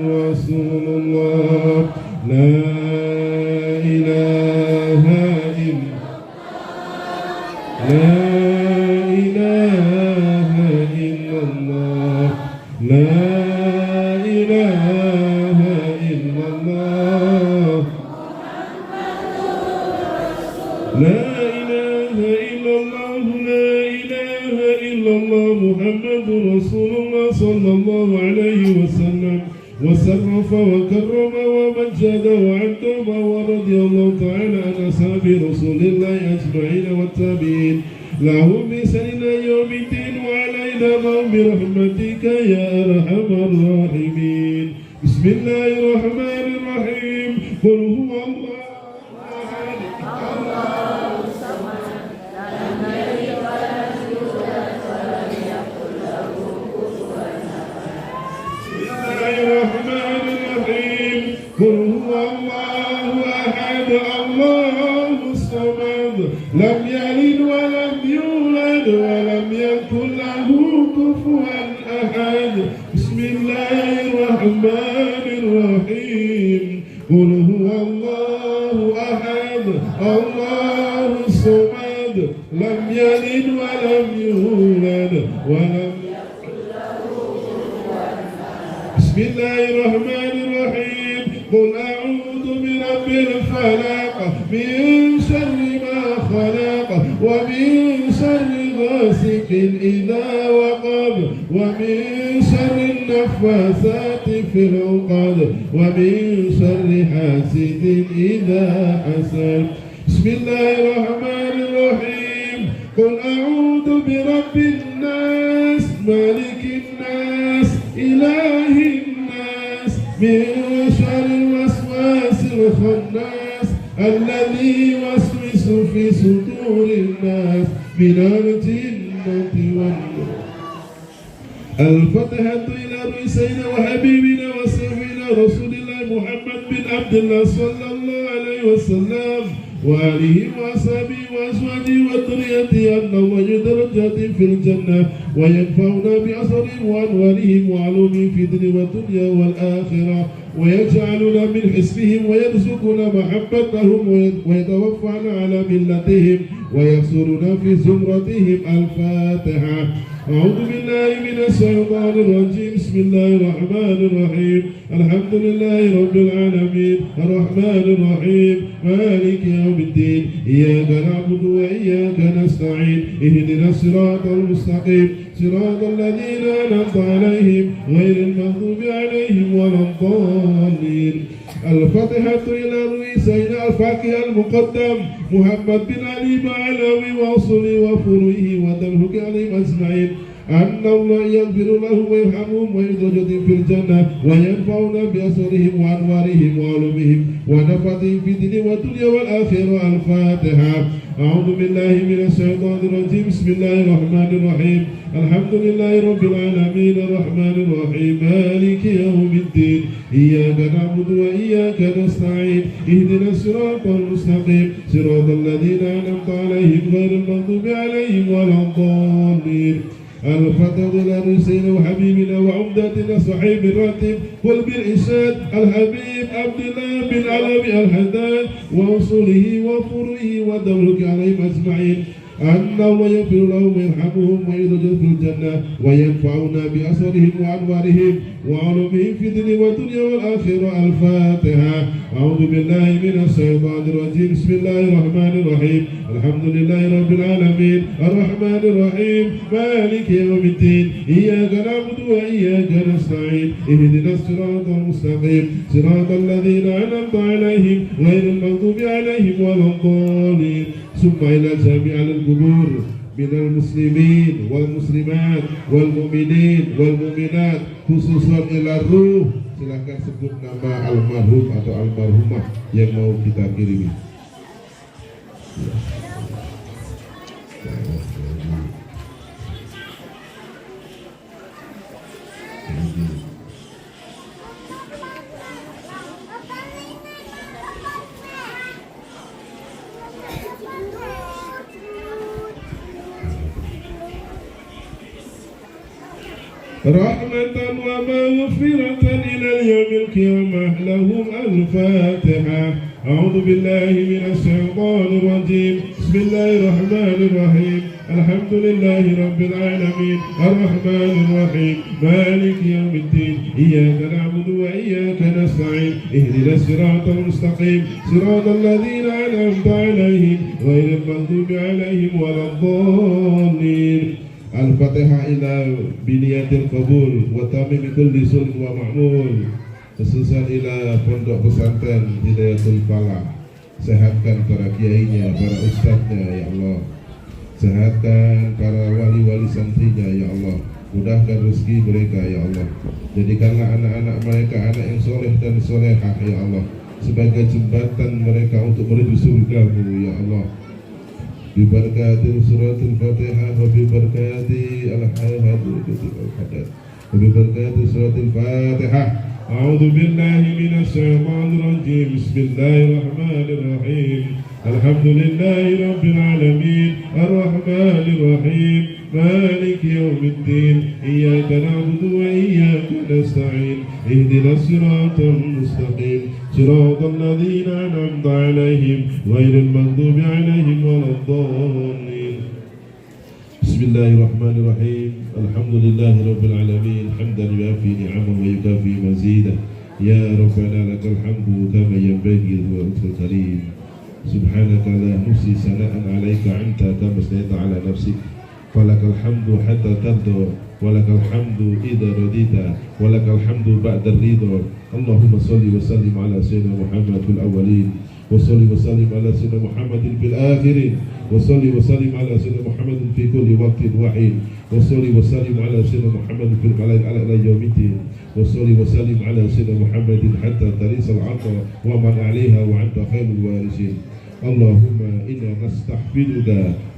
رسول الله لا إله إلا لا إله إلا الله لا إله إلا الله لا إله إلا الله لا إله إلا الله محمد رسول الله صلى الله عليه وسلم وسرف وكرم ومجد وعظم ورضي الله تعالى عن أصحاب رسول الله أجمعين والتابعين لهم بإحسان إلى يوم الدين وعلى عندهم برحمتك يا أرحم الراحمين. بسم الله الرحمن الرحيم. قل هو الله أحد الله الصمد لم يلد ولم يولد ولم يكن له كفوا أحد. بسم الله الرحمن الرحيم. قل هو الله أحد الله الصمد لم يلد ولم يولد ولم يكن له كفوا أحد. بسم الله الرحمن الرحيم. قل هو الله أحد الله الصمد لم يلد ولم يولد ولم يكن له كفوا أحد. بسم الله الرحمن الرحيم. قل أعوذ برب الفلق من شر ما خلق ومن شر غاسق إذا وقب ومن شر النفاثات في العقد ومن شر حاسد إذا حسد. بسم الله الرحمن الرحيم. قل أعوذ برب الناس مالك الناس إله الناس من شر الوسواس الخناس الذي يوسوس في صدور الناس من الجنة والناس. الفتحة إلى رئيسنا وحبيبنا وسيدنا رسول الله محمد بن عبد الله صلى الله عليه وسلم وآله وأصحابه وأزواجه وذريته أن الله درجات في الجنة وينفعنا بأثرهم وأنوارهم وعلومهم في الدنيا والدنيا والآخرة ويجعلنا من حزبهم ويرزقنا محبتهم ويتوفانا على ملتهم ويحصرنا في زمرتهم. الفاتحة. أعوذ بالله من الشيطان الرجيم. بسم الله الرحمن الرحيم. الحمد لله رب العالمين الرحمن الرحيم مالك يوم الدين إياك نعبد وإياك نستعين اهدنا الصراط المستقيم صراط الذين أنعمت عليهم غير المغضوب عليهم ولا الضالين. الفاتحة إلى رئيسنا الفاقه المقدم محمد بن علي بعلوي وأصله وفروعه ودمه عليهم أجمعين أن الله يغفر لهم ويرحمهم ويدرجهم في الجنة وينفعنا بأسرهم وأنوارهم وعلومهم ونفعهم في الدين والدنيا والآخرة. الفاتحة. أعوذ بالله من الشيطان الرجيم. بسم الله الرحمن الرحيم. الحمد لله رب العالمين الرحمن الرحيم مالك يوم الدين إياك نعبد وإياك نستعين اهدنا الصراط المستقيم صراط الذين أنعمت عليهم غير المغضوب عليهم ولا الضالين. الفتح إلى رسولنا وحبيبنا وعمدتنا صحيح الراتب قل بالإرشاد الحبيب عبد الله بن علوي الحداد وأصوله وفروعه ودولك عليهم أجمعين أن الله يغفر لهم ويرحمهم ويدرجهم في الجنة وينفعنا بأسرهم وأنوارهم وعلومهم في الدنيا والدنيا والآخرة. الفاتحة. أعوذ بالله من الشيطان الرجيم. بسم الله الرحمن الرحيم. الحمد لله رب العالمين الرحمن الرحيم مالك يوم الدين إياك نعبد وإياك نستعين اهدنا الصراط المستقيم صراط الذين أنعمت عليهم غير المغضوب عليهم ولا الضالين. ثم إلى جميع القبور من المسلمين والmuslimat والمؤمنين والmu'minat khususan ila ruh. Silakan sebut nama almarhum atau almarhumah yang mau kita kirimi. رحمة ومغفرة إلى اليوم القيامة لهم. الفاتحة. أعوذ بالله من الشيطان الرجيم. بسم الله الرحمن الرحيم. الحمد لله رب العالمين الرحمن الرحيم مالك يوم الدين إياك نعبد وإياك نستعين اهدنا الصراط المستقيم صراط الذين أنعمت عليهم غير المغضوب عليهم ولا الضالين. Al-Fatihah ila biniyatil qabul wa tamim kulli sulh wa ma'mul. Khususan ila pondok pesantren Hidayatul Falah. Sehatkan para kiainya, para ustadznya ya Allah. Sehatkan para wali-wali santrinya ya Allah. Mudahkan rezeki mereka ya Allah. Jadikanlah anak-anak mereka anak yang soleh dan solehah ya Allah, sebagai jembatan mereka untuk menuju surga-Mu ya Allah. Biberkati suratul Fatihah wa biberkati al-hadad wa biberkati suratul Fatihah. A'udzu billahi minasy syaithanir rajim. Bismillahirrahmanirrahim. Alhamdulillahi rabbil alamin. Arrahmanir rahim. مالك يوم الدين إياك نعبد وإياك نستعين اهدنا الصراط المستقيم صراط الذين أنعمت عليهم غير المغضوب عليهم ولا الضالين. بسم الله الرحمن الرحيم. الحمد لله رب العالمين حمدا يوافي نعمه ويكافي مزيدا. يا ربنا لك الحمد كما ينبغي لوجهك الكريم. سبحانك لا نحصي ثناء عليك أنت كما أثنيت على نفسك. ولك الحمد حتى ترضى ولك الحمد إذا رضيت ولك الحمد بعد الرضا. اللهم صل وسلم على سيدنا محمد في الأولين وصل وسلم على سيدنا محمد في الآخرين وصل وسلم على سيدنا محمد في كل وقت وحين وصل وسلم على سيدنا محمد في الملائكة على يوم الدين وصل وسلم على سيدنا محمد حتى ترث العرض ومن عليها وأنت خير الوارثين. اللهم إنا نستحفظك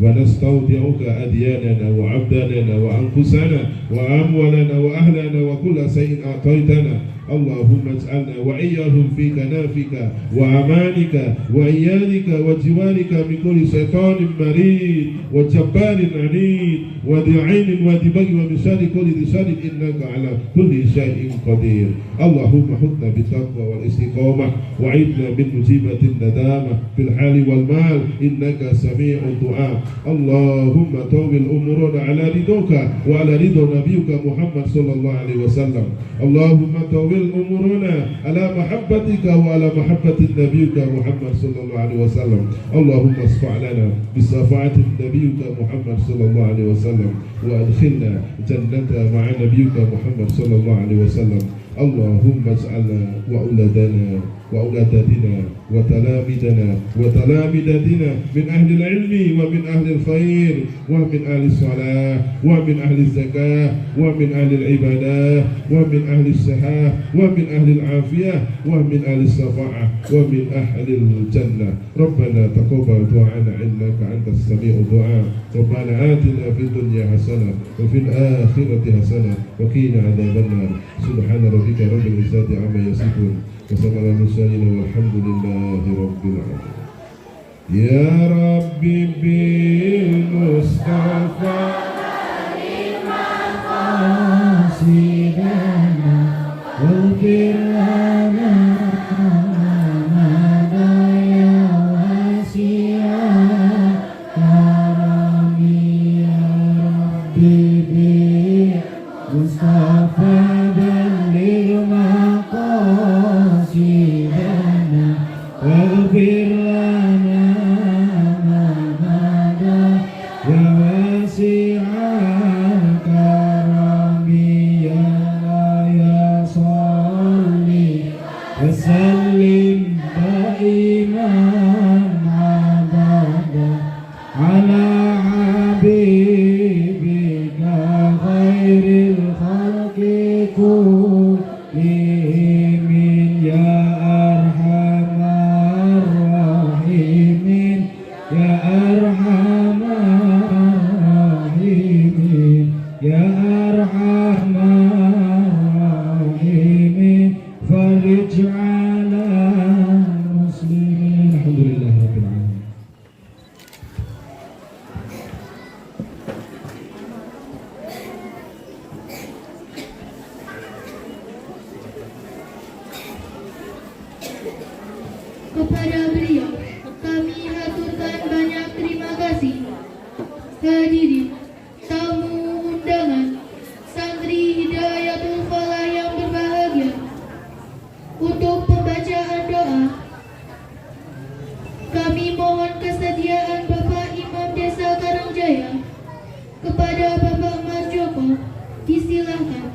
ونستودعك أدياننا وعبداننا وأنفسنا وأموالنا وأهلنا وكل شيء أعطيتنا. اللهم اجعلنا وإياهم في كنافك وأمانك وإيادك وجوارك من كل شيطان مريد وجبار عنيد وذي عين وذي بغي ومن شر كل ذي شر إنك على كل شيء قدير. اللهم حطنا بالتقوى والاستقامة وعدنا من مجيبة الندامة في الحال والمال إنك سميع الدعاء. اللهم طول أمورنا على رضاك وعلى رضا نبيك محمد صلى الله عليه وسلم. اللهم طول أمورنا على محبتك وعلى محبة نبيك محمد صلى الله عليه وسلم. اللهم اصفع لنا بشفاعة نبيك محمد صلى الله عليه وسلم وأدخلنا جنة مع نبيك محمد صلى الله عليه وسلم. اللهم اجعلنا وأولادنا وأولاداتنا وتلاميذنا وتلاميذاتنا من أهل العلم ومن أهل الخير ومن أهل الصلاة ومن أهل الزكاة ومن أهل العبادة ومن أهل الصحة ومن أهل العافية ومن أهل الشفاعة ومن أهل الجنة. ربنا تقبل دعاءنا إنك أنت السميع الدعاء. ربنا آتنا في الدنيا حسنة وفي الآخرة حسنة وقنا عذاب النار. سبحان ربك رب العزة عما يصفون وسلام على المرسلين والحمد لله رب العالمين. يا ربي بالمصطفى مقاصدنا واغفر لنا ما يا واسع كرمي. يا ربي بالمصطفى بلغ مقاصدنا واغفر لنا ما مضى يا واسع الكرم. يا صل وسلم دائما أبدا على حبيبك خير الخلق كلهم. يا أرحم الراحمين يا أرحم الراحمين يا أرحم الراحمين فرج على المسلمين. الحمد لله رب العالمين. Kepada beliau kami haturkan banyak terima kasih. Hadirin tamu undangan santri Hidayatul Falah yang berbahagia, untuk pembacaan doa kami mohon kesediaan Bapak Imam Desa Karangjaya. Kepada Bapak Marjoko disilahkan.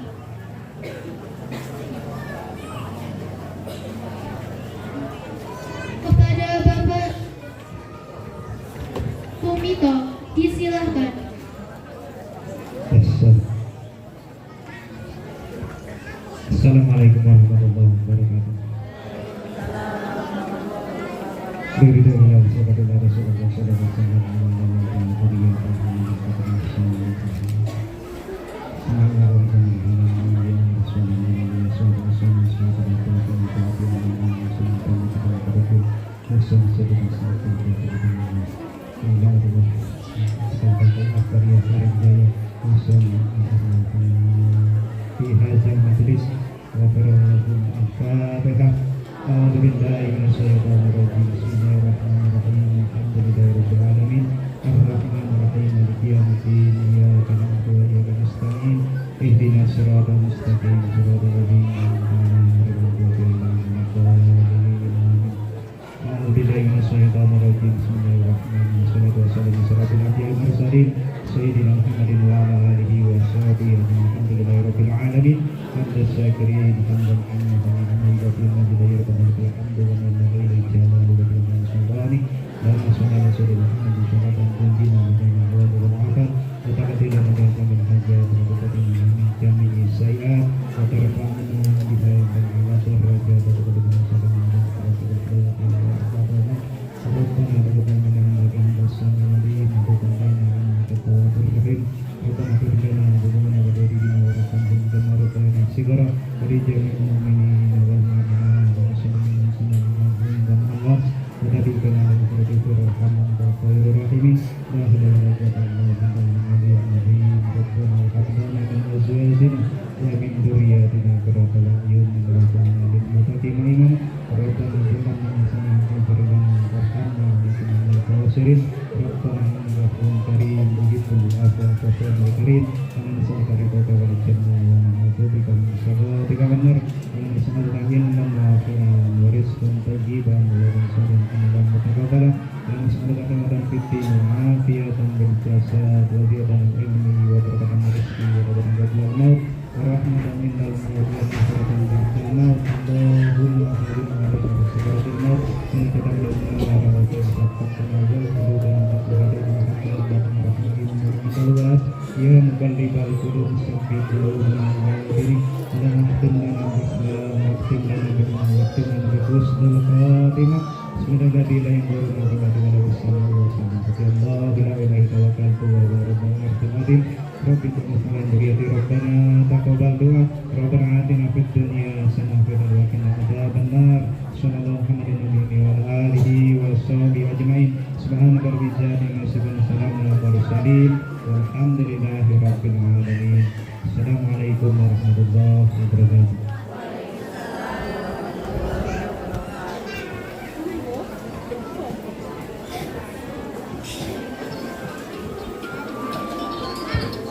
Kepada Bapak Komito Disilahkan. Assalamualaikum warahmatullahi wabarakatuh. Di hajah majlis wabarakatuh. Al-Fatihah. A'udzu billahi minasyaitonir rajim. Bismillahirrahmanirrahim. Alhamdulillahirabbil alamin. Arrahmanir rahim. Maliki yaumiddin. Iyyaka na'budu wa iyyaka nasta'in. Ihdinas siratal mustaqim. Siratal ladzina an'amta 'alaihim. A'udzu billahi minasyaitonir rajim. Bismillahirrahmanirrahim. Wassalatu wassalamu ala asyrofil anbiya'i wal mursalin. Sayyidina Muhammadin wa ala alihi wa sahbihi ajma'in. Alhamdulillahirabbil alamin. Hamdan syakirin, hamdan hamdan hamdan fil majdi ya rabbana lakal hamdu wa minna ilaikal jalalu wa minna sultani la nasalla ala sayyidina Muhammadin syaratan tunjina min al-ghadab wal afat wa taqdina min kamil hajat wa taqdina min jami'i sayiat wa tarfa'na biha min ala surajat wa taqdina sallallahu alaihi wa sallam. Rabbana lakal hamdu wa minna as-sami'in wa taqdina min at-tawwabir rahim. Rabbana ighfir lana dhunubana wa walidina wa arhamhum kama rabbayana shighara wa li jami'il mu'minina wal mu'minat wal muslimin dan Allah wa tabi'na ala mufradati rahman wa khairur rahimin la ilaha illa anta al-aliyyul rabbana hab lana min azwajina wa min dhurriyyatina qurrata a'yun waj'alna lil muttaqina imama rabbana hab lana min ladunka rahmatan warhamna wa tawassirin rabbana innaka karim tuhibbul afwa fa'fu karim amin sallallahu alaihi wa sallam bika min syarri nar wa nas'aluka ilman nafi'an wa rizqan thayyiban wa rizqan halalan mutaqabbalan wa nas'aluka tawfiqan fid din wa afiyatan bil jasad wa ziyadatan ilmi wa barakatan rizqi wa barakatan fil maut wa rahmatan minal maut wa rahmatan ba'dal maut Allahumma hadina wa rabbana siratal maut min tadalluna wa rabbana ya muqallibal qulub sabbit qulubana wa diri ala nahtimna bismillah nahtimna bima waqtina bi husnil khatimah semoga bila yang baru nanti pada wassalamu Allah bila ilahi tawakkaltu wa rabbana arhamadin rabbi tu'mina duriyati rabbana taqabbal du'a rabbana atina fid dunya hasanah wa qina adzabannar sallallahu alaihi wa alihi wa sahbihi ajma'in subhanaka rabbil izzati amma yasifun salamun alal mursalin walhamdulillahi rabbil alamin. Assalamualaikum warahmatullahi wabarakatuh.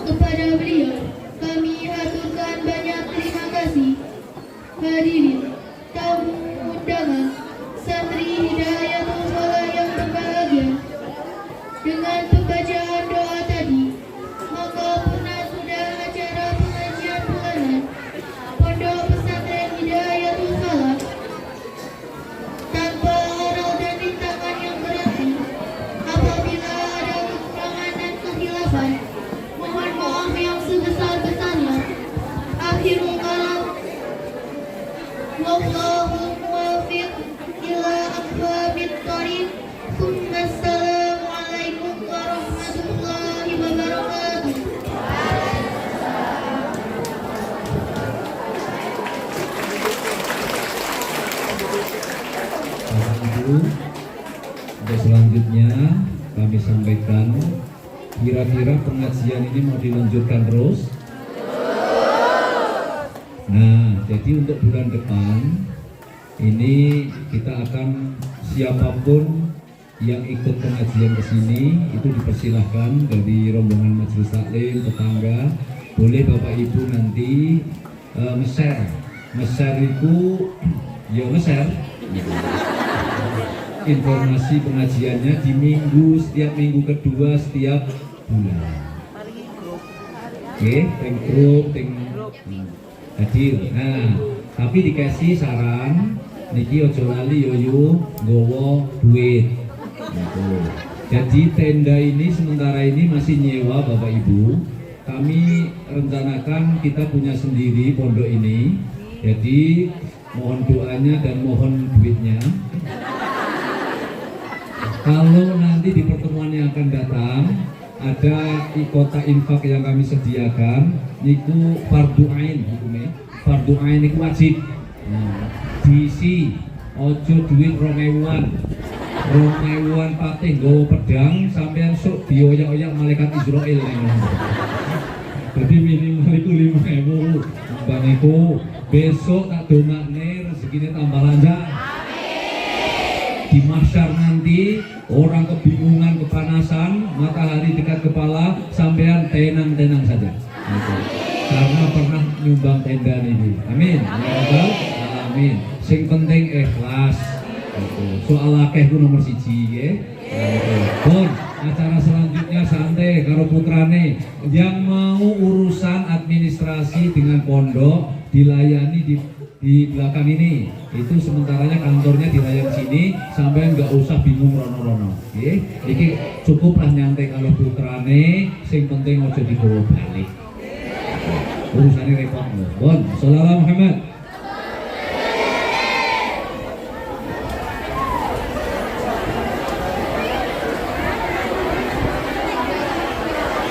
Kepada beliau kami haturkan banyak terima kasih. Hadirin tamu undangan santri Hidayatul Falah yang berbahagia, dengan pembacaan doa tadi maka pernah sudah acara pengajian bulanan Pondok Pesantren Hidayatul Falah. Tanpa harau dan rintangan yang berarti, apabila ada kekurangan dan kekhilafan, mohon maaf yang sebesar-besarnya. Akhirul kalam, wallahu muwaffiq ila aqwamit thoriq. Assalamualaikum warahmatullahi wabarakatuh. Bapak Ibu, untuk selanjutnya kami sampaikan, kira-kira pengajian ini mau dilanjutkan terus? Nah, jadi untuk bulan depan ini kita akan, siapapun yang ikut pengajian ke sini itu dipersilahkan dari rombongan majelis taklim, tetangga, boleh Bapak Ibu nanti nge-share itu ya nge-share informasi pengajiannya di setiap minggu kedua setiap bulan. Oke, teng grup, hadir. Nah, tapi dikasih saran niki ojo lali yoyo gowo duit. Gitu. Jadi tenda ini sementara ini masih nyewa Bapak Ibu. Kami rencanakan kita punya sendiri pondok ini. Jadi mohon doanya dan mohon duitnya. Kalau nanti di pertemuan yang akan datang ada kota infak yang kami sediakan, niku fardu ain hukumnya. Fardu ain niku wajib. Nah, diisi ojo duit 2000-an patih nggawa pedang sampean sok dioyak-oyak malaikat Israel niku. Jadi minimal iku 5.000. Mbak niku besok tak dongakne rezekine tambah lancar. Di mahsyar nanti orang kebingungan, kepanasan, matahari dekat kepala, sampean tenang-tenang saja. Karena pernah nyumbang tenda ini. Amin. Ya Rabbal alamin. Sing penting ikhlas. Soal akeh ku nomor 1 ya. Bon, acara selanjutnya santai karo putrane yang mau urusan administrasi dengan pondok dilayani di belakang ini. Itu sementaranya kantornya dilayani sini, sampai nggak usah bingung rono-rono. Iki cukuplah nyantai kalau putrane, sing penting ojo dibawa balik. Urusannya repot. Bon, sallallahu Muhammad.